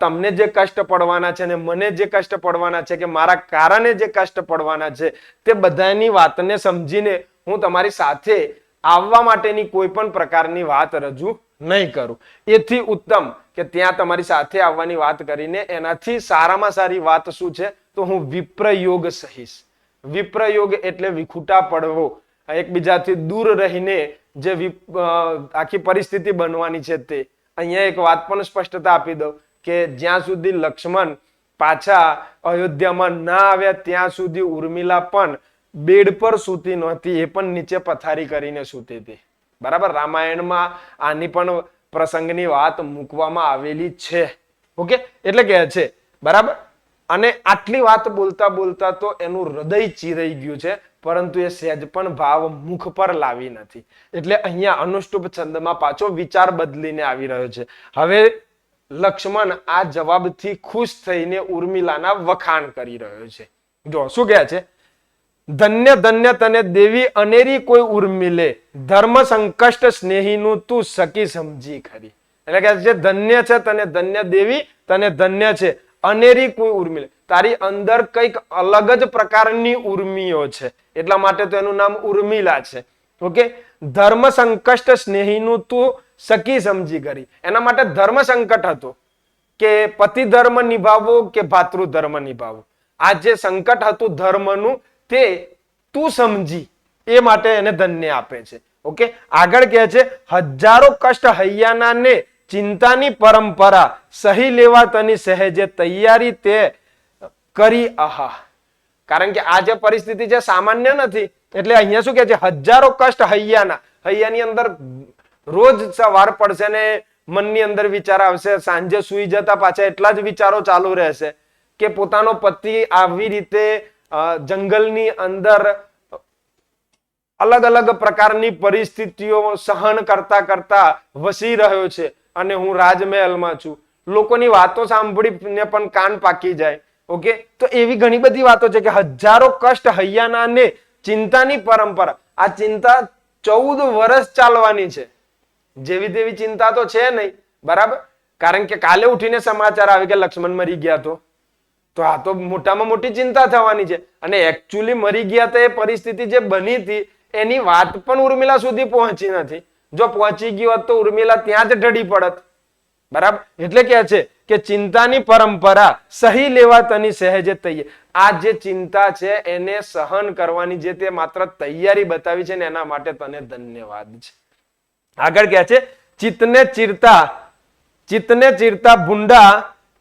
તમને જે કષ્ટ પડવાના છે ને મને જે કષ્ટ પડવાના છે કે મારા કારણે જે કષ્ટ પડવાના છે તે બધાની વાતને સમજીને હું તમારી સાથે આવવા માટેની કોઈ પણ પ્રકારની વાત રજૂ નહીં કરું. એથી ઉત્તમ કે ત્યાં તમારી સાથે આવવાની વાત કરીને એનાથી સારામાં સારી વાત શું છે તો હું વિપ્રયોગ સહીશ. વિપ્રયોગ એટલે વિખૂટા પડવો, એકબીજાથી દૂર રહીને જે આખી પરિસ્થિતિ બનવાની છે તે. અહીંયા એક વાત પણ સ્પષ્ટતા આપી દઉં કે જ્યાં સુધી લક્ષ્મણ પાછા અયોધ્યામાં ના આવ્યા ત્યાં સુધી ઉર્મિલા પણ બેડ પર સૂતી નહોતી, એ પણ નીચે પથારી કરીને સૂતી હતી. બરાબર, રામાયણમાં આની પણ પ્રસંગની વાત મૂકવામાં આવેલી છે. ઓકે, એટલે કે છે બરાબર. અને આટલી વાત બોલતા બોલતા તો એનું હૃદય ચીરાઈ ગયું છે, પરંતુ એ સહેજ પણ ભાવ મુખ પર લાવી નથી. એટલે અહીંયા અનુષ્ટુપ છંદમાં પાછો વિચાર બદલીને આવી રહ્યો છે. હવે લક્ષ્મણ આ જવાબથી ખુશ થઈને ઉર્મિલાના વખાણ કરી રહ્યો છે. જો શું કહે છે, ધન્ય ધન્ય તને દેવી અનેરી કોઈ ઉર્મિલે ધર્મ સંકષ્ટ સ્નેહીનું તું સખી સમજી ખરી. એટલે કે છે ધન્ય છે તને ધન્ય દેવી, તને ધન્ય છે અનેરી કોઈ ઉર્મિલે. તારી અંદર કઈક અલગ જ પ્રકારની ઉર્મિઓ છે, એટલા માટે તો એનું નામ ઉર્મિલા છે. ઓકે, ધર્મ સંકષ્ટ સ્નેહીનું તું સખી સમજી કરી. એના માટે ધર્મ સંકટ હતો કે પતિ ધર્મ નિભાવવો કે ભાતૃ ધર્મ નિભાવવો. આ જે સંકટ હતું ધર્મનું તે તું સમજી, એ માટે એને ધન્ય આપે છે. ઓકે, આગળ કહે છે હજારો કષ્ટ હૈયાના ને ચિંતાની પરંપરા સહી લેવા તની સહેજે તૈયારી તે કરી આહા. કારણ કે આ જે પરિસ્થિતિ છે સામાન્ય નથી, એટલે અહીંયા શું કે છે હજારો કષ્ટ હૈયાના. હૈયાની અંદર રોજ સવાર પડશે ને મનની અંદર વિચાર આવશે, સાંજે સુઈ જતા પાછા એટલા જ વિચારો ચાલુ રહેશે કે પોતાનો પતિ આવી રીતે જંગલની અંદર અલગ અલગ પ્રકારની પરિસ્થિતિઓ સહન કરતા કરતા વસી રહ્યો છે અને હું રાજમહેલમાં છું. લોકોની વાતો સાંભળીને પણ કાન પાકી જાય. ઓકે, તો એવી ઘણી બધી વાતો છે કે હજારો કષ્ટ હૈયાના ને ચિંતાની પરંપરા. આ ચિંતા 14 વર્ષ ચાલવાની છે. જેવી તેવી ચિંતા તો છે નહીં, બરાબર. કારણ કે કાલે ઉઠીને સમાચાર આવે કે લક્ષ્મણ મરી ગયા તો આ તો મોટામાં મોટી ચિંતા થવાની છે. અને એકચ્યુઅલી મરી ગયા તો એ પરિસ્થિતિ જે બની હતી એની વાત પણ ઉર્મિલા સુધી પહોંચી નથી. જો પહોંચી ગયો હોત તો ઉર્મિલા ત્યાં જ ઢળી પડત. બરાબર, એટલે કે છે કે ચિંતાની પરંપરા સહી લેવા તની સહેજે તૈયાર. આ જે ચિંતા છે એને સહન કરવાની જે તે માત્ર તૈયારી બતાવી છે ને એના માટે તને ધન્યવાદ છે. આગળ કહે છે ચિત્તને ચીરતા ભૂંડા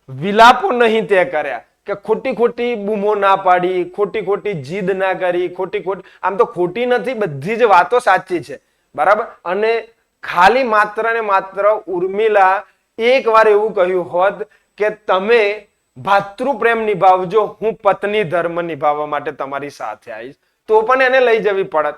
વિલાપો નહીં તે કર્યા. કે ખોટી ખોટી બૂમો ના પાડી, ખોટી ખોટી જીદ ના કરી, ખોટી આમ તો ખોટી નથી, બધી જ વાતો સાચી છે. બરાબર, અને ખાલી માત્ર ને માત્ર ઉર્મિલા એક વાર એવું કહ્યું હોત કે તમે ભાતૃ પ્રેમ નિભાવજો, હું પત્ની ધર્મ નિભાવવા માટે તમારી સાથે આવીશ, તો પણ એને લઈ જવી પડત.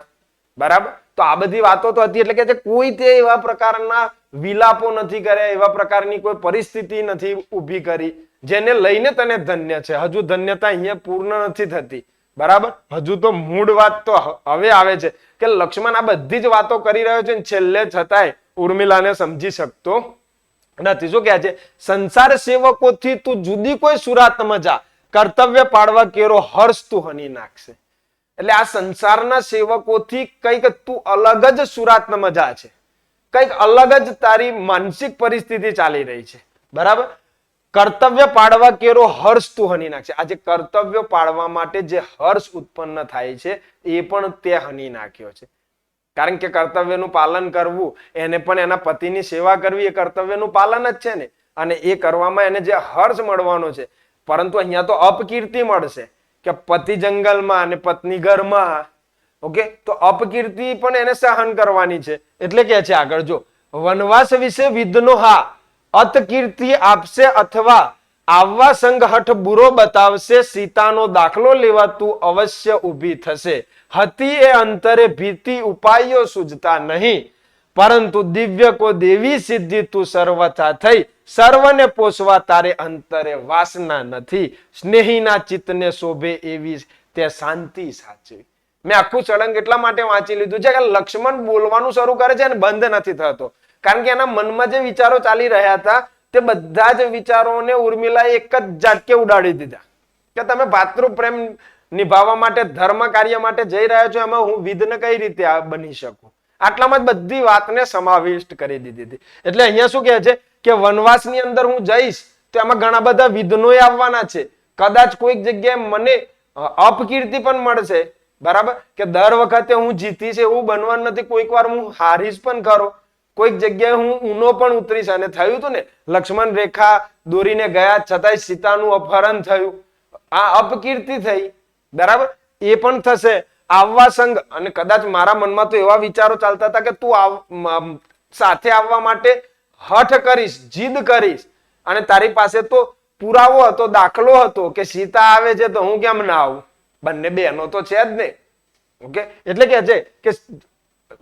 બરાબર, તો આ બધી વાતો તો હતી. એટલે કે કોઈ તે એવા પ્રકારના વિલાપો નથી કર્યા, એવા પ્રકારની કોઈ પરિસ્થિતિ નથી ઊભી કરી જેને લઈને તને ધન્ય છે. હજુ ધન્યતા અહીંયા પૂર્ણ નથી થતી. બરાબર, હજુ તો મૂળ વાત તો હવે આવે છે કે લક્ષ્મણ આ બધી જ વાતો કરી રહ્યો છે, છેલ્લે છતાંય ઉર્મિલાને સમજી શકતો નથી. શું કહે છે, સંસાર સેવકોથી તું જુદી કોઈ સુરાતમાં જા, કર્તવ્ય પાડવા કેરો હર્ષ તું હની નાખશે. એટલે આ સંસારના સેવકોથી કઈક તું અલગ જ સુરાતમાં જા છે, કઈક અલગ જ તારી માનસિક પરિસ્થિતિ ચાલી રહી છે. બરાબર, કર્તવ્ય પાડવા કેરો હર્ષ તું હની નાખશે. આજે કર્તવ્ય પાડવા માટે જે હર્ષ ઉત્પન્ન થાય છે એ પણ તે હની નાખ્યો છે. કારણ કે કર્તવ્યનું પાલન કરવું, એને પણ એના પતિની સેવા કરવી એ કર્તવ્યનું પાલન જ છે ને, અને એ કરવામાં એને જે હર્ષ મળવાનો છે. પરંતુ અહીંયા તો અપકીર્તિ મળશે કે પતિ જંગલમાં અને પત્ની ઘરમાં. ઓકે, તો અપકીર્તિ પણ એને સહન કરવાની છે. એટલે કે છે આગળ જો વનવાસ વિશે વિધનો હા અતકીર્તિ આપશે અથવા આવવા સંગહઠ બુરો બતાવશે, સીતાનો દાખલો લેવા તું અવશ્ય ઊભી થશે. હતી એ અંતરે ભીતિ ઉપાયો સૂઝતા નહીં, પરંતુ દિવ્ય કો દેવી સિદ્ધિ તું સર્વથા થઈ, સર્વને પોષવા તારે અંતરે વાસના નથી, સ્નેહીના ચિત્તને શોભે એવી તે શાંતિ સાચવી. મેં આખું સળંગ એટલા માટે વાંચી લીધું છે કે લક્ષ્મણ બોલવાનું શરૂ કરે છે અને બંધ નથી થતો, કારણ કે એના મનમાં જે વિચારો ચાલી રહ્યા હતા તે બધા જ વિચારોને ઉર્મિલાએ એક જ ઝાટકે ઉડાડી દીધા કે તમે ભાતૃ પ્રેમ નિભાવવા માટે, ધર્મ કાર્ય માટે જઈ રહ્યા છો, એમાં હું વિઘ્ન કઈ રીતે બની શકું. આટલામાં જ બધી વાતને સમાવિષ્ટ કરી દીધી હતી. એટલે અહીંયા શું કહે છે કે વનવાસની અંદર હું જઈશ તો એમાં ઘણા બધા વિઘ્નો આવવાના છે. કદાચ કોઈક જગ્યાએ મને અપકીર્તિ પણ મળશે, બરાબર, કે દર વખતે હું જીતીશ એવું બનવાનું નથી, કોઈક વાર હું હારીશ પણ ખરો, કોઈક જગ્યાએ હું ઊનો પણ ઉતરીશ. અને થયું હતું ને, લક્ષ્મણ રેખા દોરીને ગયા છતાંય સીતાનું અપહરણ થયું, આ અપકીર્તિ થઈ, બરાબર, એ પણ થશે. આવવા સંગ, અને કદાચ મારા મનમાં તો એવા વિચારો ચાલતા હતા કે તું સાથે આવવા માટે હઠ કરીશ, જીદ કરીશ, અને તારી પાસે તો પુરાવો હતો, દાખલો હતો કે સીતા આવે છે તો હું કેમ ના આવું, બંને બહેનો તો છે જ ને. ઓકે, એટલે કે છે કે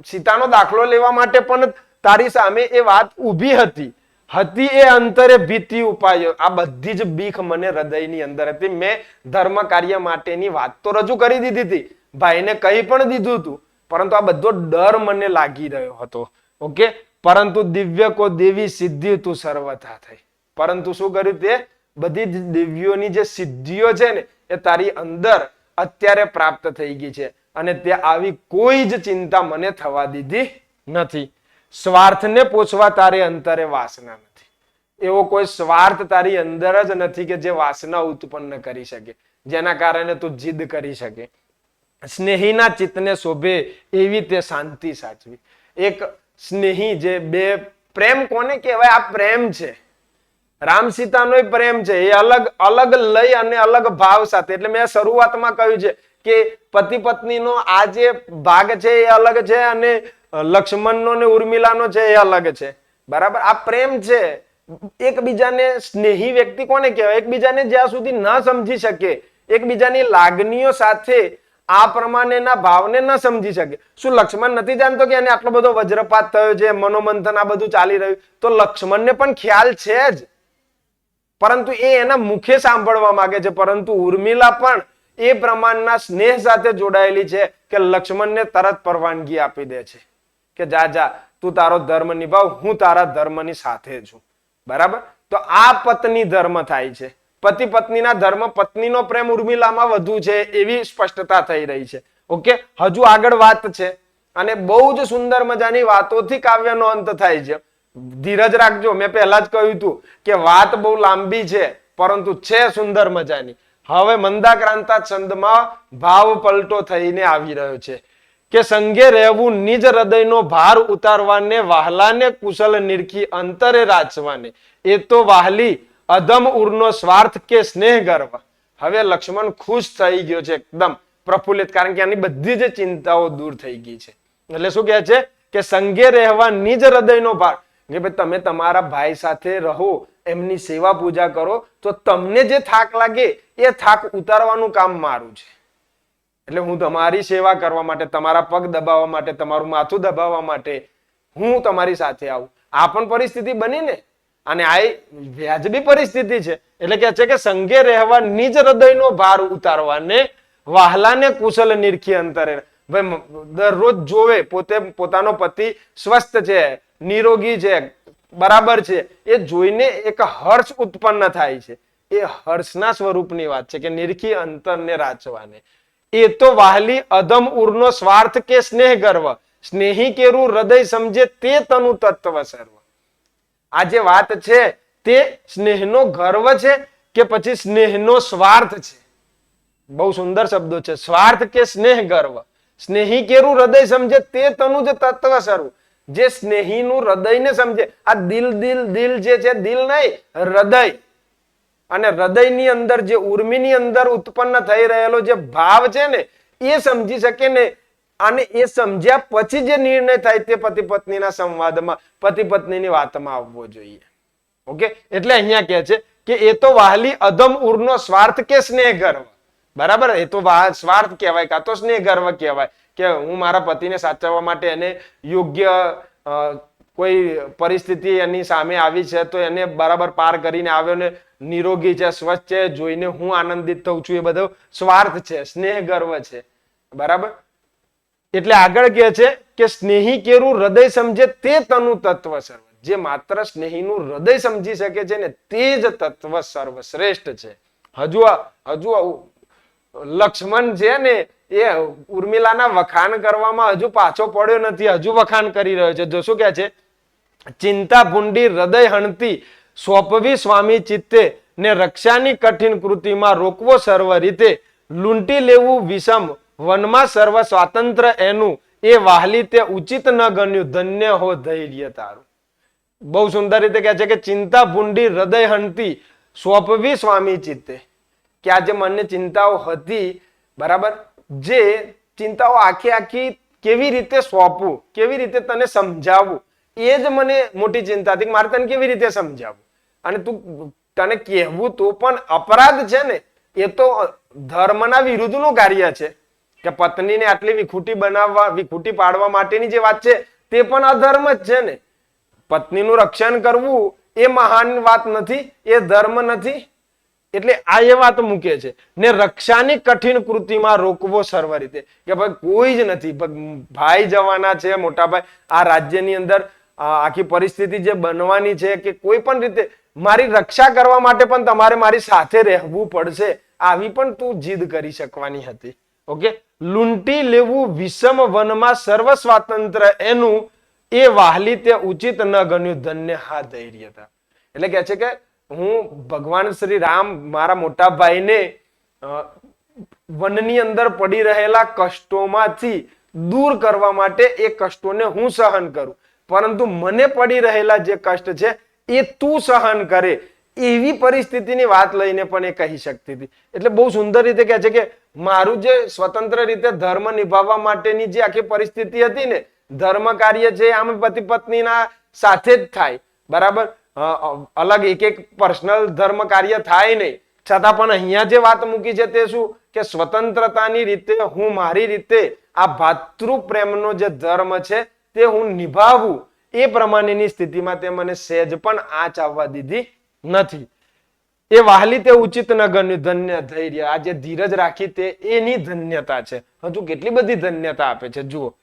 સીતાનો દાખલો લેવા માટે પણ તારી સામે એ વાત ઊભી હતી. હતી એ અંતરે ભીતિ ઉપાયો, આ બધી જ બીક મને હૃદયની અંદર હતી. મેં ધર્મ કાર્ય માટેની વાત તો રજૂ કરી દીધી હતી, ભાઈને કહી પણ દીધું હતું, પરંતુ આ બધો ડર મને લાગી રહ્યો હતો. ઓકે, પરંતુ દિવ્ય કો દેવી સિદ્ધિ તું સર્વથા થઈ. પરંતુ શું કર્યું, તે બધી દિવ્યોની જે સિદ્ધિઓ છે ને એ તારી અંદર અત્યારે પ્રાપ્ત થઈ ગઈ છે, અને તે આવી કોઈ જ ચિંતા મને થવા દીધી નથી. સ્વાર્થને પોષવા તારે અંતરે વાસના નથી. એવો કોઈ સ્વાર્થ તારી અંદર જ નથી કે જે વાસના ઉત્પન્ન કરી શકે, જેના કારણે તું જીદ કરી શકે. સ્નેહીના ચિત્તને શોભે એવી તે શાંતિ સાચવી. એક સ્નેહી જે બે પ્રેમ કોને કહેવાય, આ પ્રેમ છે, રામ સીતાનો પ્રેમ છે, એ અલગ અલગ લય અને અલગ ભાવ સાથે. એટલે મેં શરૂઆતમાં કહ્યું છે કે પતિ પત્નીનો આ જે ભાગ છે એ અલગ છે, અને લક્ષ્મણનો ને ઉર્મિલાનો છે એ અલગ છે, બરાબર. આ પ્રેમ છે. એકબીજાને સ્નેહી વ્યક્તિ કોને કહેવાય, એકબીજાને જ્યાં સુધી ન સમજી શકે, એકબીજાની લાગણીઓ સાથે આ પ્રમાણેના ભાવને ન સમજી શકે. શું લક્ષ્મણ નથી જાણતો કે એને આટલો બધો વજ્રપાત થયો છે, મનોમંથન આ બધું ચાલી રહ્યું, તો લક્ષ્મણને પણ ખ્યાલ છે જ, પરંતુ એ એના મુખે સાંભળવા માંગે છે. પરંતુ ઉર્મિલા પણ એ પ્રમાણના સ્નેહ સાથે જોડાયેલી છે કે લક્ષ્મણને તરત પરવાનગી આપી દે છે કે જા જા, તું તારો ધર્મ નિભાવ, હું તારા ધર્મની સાથે છું, બરાબર. તો આ પત્ની ધર્મ થાય છે. પતિ પત્નીના ધર્મ, પત્નીનો પ્રેમ ઉર્મિલામાં વધુ છે એવી સ્પષ્ટતા થઈ રહી છે. ઓકે, હજુ આગળ વાત છે, અને બહુ જ સુંદર મજાની વાતોથી કાવ્યનો અંત થાય છે. ધીરજ રાખજો, મેં પહેલા જ કહ્યું હતું કે વાત બહુ લાંબી છે, પરંતુ છે સુંદર મજાની. હવે મંદાક્રાંતા છંદમાં ભાવ પલટો થઈને આવી રહ્યો છે કે સંગે રહેવું, નિજ હૃદયનો ભાર ઉતારવાને, વહાલાને કુશલ નિરખી અંતરે રાચવાને, એ તો વહાલી અધમ ઉરનો સ્વાર્થ કે સ્નેહ ગર્વ. હવે લક્ષ્મણ ખુશ થઈ ગયો છે, એકદમ પ્રફુલ્લિત, કારણ કે આની બધી જ ચિંતાઓ દૂર થઈ ગઈ છે. એટલે શું કહે છે કે સંગે રહેવા, નિજ હૃદયનો ભાર, કે ભાઈ તમે તમારા ભાઈ સાથે રહો, એમની સેવા પૂજા કરો, તો તમને જે થાક લાગે એ થાક ઉતારવાનું કામ મારું છે. એટલે હું તમારી સેવા કરવા માટે, તમારા પગ દબાવવા માટે, તમારું માથું દબાવવા માટે હું તમારી સાથે આવું. આ પણ પરિસ્થિતિ બની ને, અને આ વ્યાજબી પરિસ્થિતિ છે. એટલે કે છે કે સંગે રહેવા, નિજ હૃદયનો ભાર ઉતારવાને, વહાલાને કુશલ નિરખી અંતરે. ભાઈ દરરોજ જોવે પોતાનો પતિ સ્વસ્થ છે, નિરોગી છે, બરાબર છે, એ જોઈને એક હર્ષ ઉત્પન્ન થાય છે. એ હર્ષના સ્વરૂપની વાત છે કે નિરખી અંતરને રાચવાને. એ તો વાહલી અધમ ઉરનો સ્વાર્થ કે સ્નેહ ગર્વ, સ્નેહી કેરું હૃદય સમજે તે તનુ તત્વ સર્વ. આ જે વાત છે તે સ્નેહનો ગર્વ છે કે પછી સ્નેહનો સ્વાર્થ છે. બહુ સુંદર શબ્દો છે, સ્વાર્થ કે સ્નેહ ગર્વ. સ્નેહી કેરું હૃદય સમજે તે તનુ જ તત્વ સર્વ. જે સ્નેહીનું હૃદયને સમજે, આ દિલ દિલ દિલ જે છે, દિલ નહીં હૃદય, અને હૃદયની અંદર જે ઉર્મિની અંદર ઉત્પન્ન થઈ રહેલો જે ભાવ છે ને એ સમજી શકે ને, અને એ સમજ્યા પછી જે નિર્ણય થાય તે પતિ પત્નીના સંવાદમાં, પતિ પત્નીની વાતમાં આવવો જોઈએ. ઓકે, એટલે અહીંયા કહે છે કે એ તો વાહલી અધમ ઉરનો સ્વાર્થ કે સ્નેહ ગર્વ. બરાબર, એ તો સ્વાર્થ કહેવાય કાં તો સ્નેહ ગર્વ કહેવાય કે હું મારા પતિને સાચવવા માટે એને યોગ્ય કોઈ પરિસ્થિતિ એની સામે આવી છે તો એને બરાબર પાર કરીને આવ્યો ને નિરોગી છે, સ્વચ્છ છે, જોઈને હું આનંદિત થઉં છું, એ બધો સ્વાર્થ છે, સ્નેહ ગર્વ છે. બરાબર, એટલે આગળ કહે છે કે સ્નેહી કેરું હૃદય સમજે તે તનુ તત્વ સર્વ. જે માત્ર સ્નેહીનું હૃદય સમજી શકે છે ને તે જ તત્વ સર્વશ્રેષ્ઠ છે. હજુ લક્ષ્મણ છે ને એ ઉર્મિલાના વખાણ કરવામાં હજુ પાછો પડ્યો નથી, હજુ વખાણ કરી રહ્યો છે. જો શું કહે છે, ચિંતા ભૂંડી હૃદય હણતી સોંપવી સ્વામી ચિત્તે ને રક્ષાની કઠિન કૃતિમાં રોકવો સર્વ રીતે, લૂંટી લેવું વિષમ વનમાં સર્વ સ્વાતંત્ર એનું, એ વાહલી તે ઉચિત ન ગણ્યું ધન્ય હો ધૈર્ય તારું. બહુ સુંદર રીતે કહે છે કે ચિંતા ભૂંડી હૃદય હણતી સોંપવી સ્વામી ચિત્તે, કે આ જે મનને ચિંતાઓ હતી, બરાબર, જે ચિંતાઓ આખી કેવી રીતે સોંપવું, કેવી રીતે તને સમજાવવું, એ જ મને મોટી ચિંતા હતી. મારે તને કેવી રીતે સમજાવવું, અને તું તને કહેવું તો પણ અપરાધ છે ને, એ તો ધર્મના વિરુદ્ધનું કાર્ય છે. કે પત્નીને આટલી વિખૂટી પાડવા માટેની જે વાત છે તે પણ અધર્મ જ છે ને. પત્નીનું રક્ષણ કરવું એ મહાન વાત નથી, એ ધર્મ નથી. એટલે આ એ વાત મૂકે છે ને રક્ષાની કઠિન કૃતિમાં રોકવો સર્વ રીતે, કે ભાઈ કોઈ જ નથી, ભાઈ જવાના છે, મોટા ભાઈ આ રાજ્યની અંદર આખી પરિસ્થિતિ જે બનવાની છે કે કોઈ પણ રીતે મારી રક્ષા કરવા માટે પણ તમારે મારી સાથે રહેવું પડશે, આવી પણ તું જીદ કરી શકવાની હતી. ઓકે, લૂંટી લેવું વિષમ વનમાં સર્વ સ્વાતંત્ર એનું, એ વાહલી તે ઉચિત ન ગણ્યું ધન્ય હા ધૈર્યતા. એટલે કે છે કે હું ભગવાન શ્રી રામ મારા મોટા ભાઈને વનની અંદર પડી રહેલા કષ્ટોમાંથી દૂર કરવા માટે એ કષ્ટોને હું સહન કરું, પરંતુ મને પડી રહેલા જે કષ્ટ છે એ તું સહન કરે, એવી પરિસ્થિતિની વાત લઈને પણ એ કહી શકતી હતી. એટલે બહુ સુંદર રીતે કહે છે કે મારું જે સ્વતંત્ર રીતે ધર્મ નિભાવવા માટેની જે આખી પરિસ્થિતિ હતી ને, ધર્મ કાર્ય છે આમ પતિ પત્નીના સાથે જ થાય, બરાબર, અલગ એક પર્સનલ ધર્મ કાર્ય થાય નહીં, છતાં પણ અહીંયા જે વાત મૂકી છે તે શું, કે સ્વતંત્રતાની રીતે હું મારી રીતે આ ભાતૃ પ્રેમનો જે ધર્મ છે તે હું નિભાવું, એ પ્રમાણેની સ્થિતિમાં તે મને સહેજ પણ આંચ આવવા દીધી નથી. એ વાહલી તે ઉચિત ન ગણ્યું ધન્ય ધૈર્ય. આ જે ધીરજ રાખી તે એની ધન્યતા છે. હજુ કેટલી બધી ધન્યતા આપે છે જુઓ.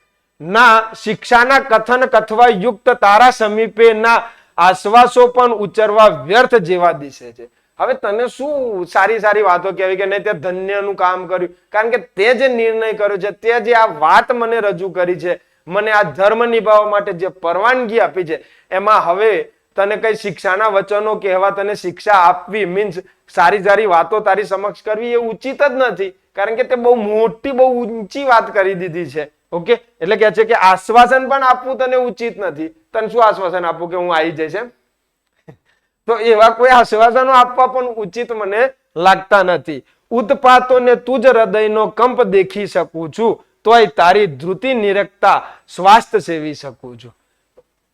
ના શિક્ષાના કથન કથવા યુક્ત તારા સમીપે ના આશ્વાસો પણ ઉચ્ચરવા વ્યર્થ જેવા દિશે છે. હવે તને શું સારી સારી વાતો કહેવી કે નહીં તે ધન્યનું કામ કર્યું, કારણ કે તે જે નિર્ણય કર્યો છે, તે જે આ વાત મને રજૂ કરી છે, મને આ ધર્મ નિભાવવા માટે જે પરવાનગી આપી છે, એમાં હવે તને કઈ શિક્ષાના વચનો કહેવા, તને શિક્ષા આપવી મીન્સ સારી સારી વાતો તારી સમક્ષ કરવી એ ઉચિત જ નથી, કારણ કે તે બહુ મોટી બહુ ઊંચી વાત કરી દીધી છે. ઓકે, એટલે કે છે કે આશ્વાસન પણ આપવું તને ઉચિત નથી. તને શું આશ્વાસન આપવું કે હું આવી જઈશ એમ? તો એવા કોઈ આશ્વાસનો આપવા પણ ઉચિત મને લાગતા નથી. ઉત્પાતોને તુજ હૃદયનો કંપ દેખી શકું છું, તોય તારી ધૃતિ નિરખતા સ્વાસ્થ્ય સેવી શકું છું.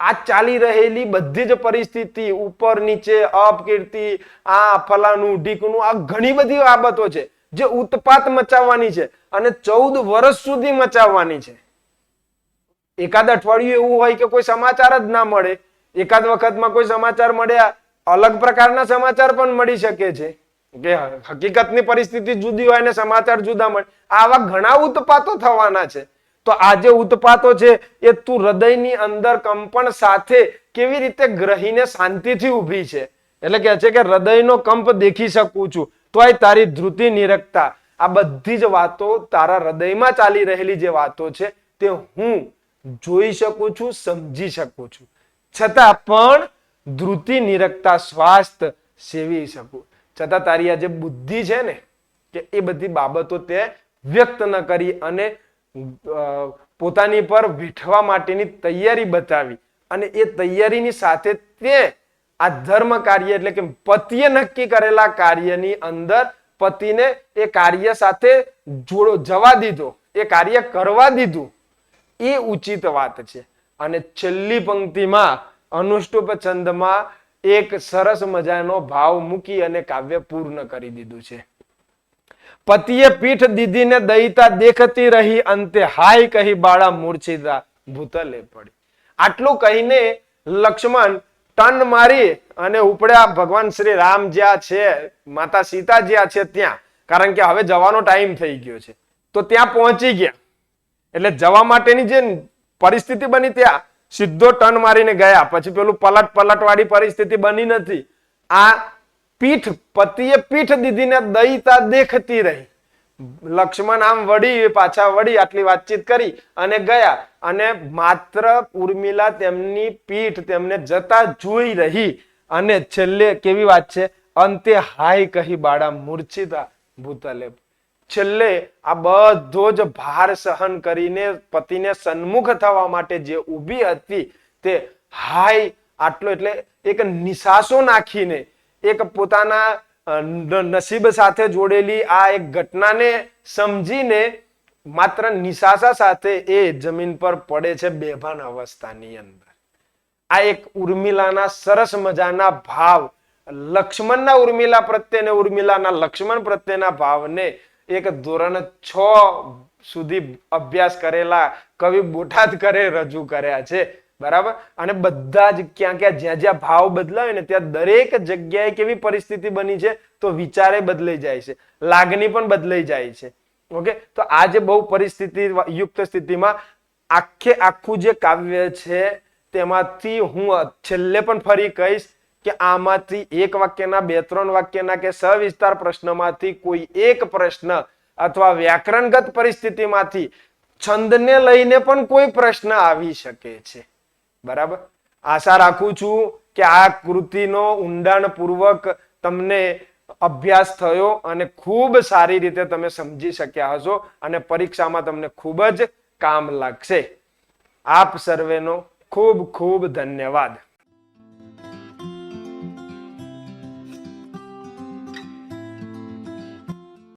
આ ચાલી રહેલી બધી જ પરિસ્થિતિ, ઉપર નીચે, અપકીર્તિ, આ ફલાનું ઢીકનું, આ ઘણી બધી બાબતો છે જે ઉત્પાત મચાવવાની છે અને 14 વર્ષ સુધી મચાવવાની છે. એકાદ અઠવાડિયું એવું હોય કે કોઈ સમાચાર જ ના મળે, એકાદ વખતમાં કોઈ સમાચાર મળ્યા, અલગ પ્રકારના સમાચાર પણ મળી શકે છે કે હકીકતની પરિસ્થિતિ જુદી હોય ને સમાચાર જુદા મળે. આવા ઘણા ઉત્પાતો થવાના છે. તો આ જે ઉત્પાતો છે એ તું હૃદયની અંદર કંપન સાથે કેવી રીતે ગ્રહીને શાંતિથી ઊભી છે. એટલે કે છે કે હૃદયનો કંપ દેખી શકું છું, તોય તારી ધૃતિ નિરખતા. આ બધી જ વાતો તારા હૃદયમાં ચાલી રહેલી જે વાતો છે તે હું જોઈ શકું છું, સમજી શકું છું, છતાં પણ ધૃતિ નિરખતા સ્વાસ્થ્ય સેવી શકું. છતાં તારી આ જે બુદ્ધિ છે ને કે એ બધી બાબતો તે વ્યક્ત ન કરી અને પોતાની પર વીઠવા માટેની તૈયારી બતાવી અને એ તૈયારીની સાથે તે આ ધર્મ કાર્ય એટલે કે પતિએ નક્કી કરેલા કાર્યની અંદર પતિને એ કાર્ય સાથે જવા દીધો, એ કાર્ય કરવા દીધું, એ ઉચિત વાત છે. અને છેલ્લી પંક્તિમાં અનુષ્ટુપ છંદમાં એક સરસ મજાનો ભાવ મૂકી અને કાવ્ય પૂર્ણ કરી દીધું છે. પતિએ પીઠ દીધીને દયિતા દેખતી રહી, અંતે હાય કહી બાળા મૂર્છિતા ભૂતલે પડી. આટલું કહીને લક્ષ્મણ ટન મારી અને ઉપડ્યા ભગવાન શ્રી રામ જ્યાં છે, માતા સીતા જ્યાં છે ત્યાં, કારણ કે હવે જવાનો ટાઈમ થઈ ગયો છે, તો ત્યાં પહોંચી ગયા. એટલે જવા માટેની જે પરિસ્થિતિ બની ત્યાં સીધો ટન મારીને ગયા. પછી પેલું પલટ વાળી પરિસ્થિતિ બની નથી. આ પીઠ, પતિએ પીઠ દીધીને દયિતા દેખતી રહી. લક્ષ્મણ આમ વળી, પાછા વળી, આટલી વાતચીત કરી અને ગયા. અને માત્ર ઉર્મિલા તેમની પીઠ તેમને જતા જોઈ રહી. અને છેલ્લે કેવી વાત છે, અંતે હાય કહી બાળા મૂર્છિતા ભૂતલે. છેલ્લે આ બધો જ ભાર સહન કરીને પતિને સન્મુખ થવા માટે જે ઊભી હતી તે હાય આટલો એટલે એક નિશાસો નાખીને, એક પોતાના નસીબ સાથે જોડેલી આ એક ઘટનાને સમજીને માત્ર નિશાસા સાથે એ જમીન પર પડે છે બેભાન અવસ્થાની અંદર. આ એક ઉર્મિલાના સરસ મજાના ભાવ, લક્ષ્મણના ઉર્મિલા પ્રત્યે ને ઉર્મિલાના લક્ષ્મણ પ્રત્યેના ભાવને એક ધોરણ 6 સુધી અભ્યાસ કરેલા કવિ બોટાદકરે રજૂ કર્યા છે. બરાબર. અને બધા જ ક્યાં જ્યાં ભાવ બદલાય ને ત્યાં દરેક જગ્યાએ કેવી પરિસ્થિતિ બની છે, તો વિચારે બદલાઈ જાય છે, લાગણી પણ બદલાઈ જાય છે. ઓકે, તો આ જે બહુ પરિસ્થિતિ યુક્ત સ્થિતિમાં આખું જે કાવ્ય છે તેમાંથી હું છેલ્લે પણ ફરી કહીશ કે આમાંથી એક વાક્યના, 2-3 વાક્યના કે સવિસ્તાર પ્રશ્નમાંથી કોઈ એક પ્રશ્ન અથવા વ્યાકરણગત પરિસ્થિતિમાંથી છંદને લઈને પણ કોઈ પ્રશ્ન આવી શકે છે. બરાબર. આશા રાખું છું કે આ કૃતિનો ઊંડાણપૂર્વક તમને અભ્યાસ થયો અને ખૂબ સારી રીતે તમે સમજી શક્યા હશો અને પરીક્ષામાં તમને ખૂબ જ કામ લાગશે. આપ સર્વેનો ખૂબ ખૂબ ધન્યવાદ.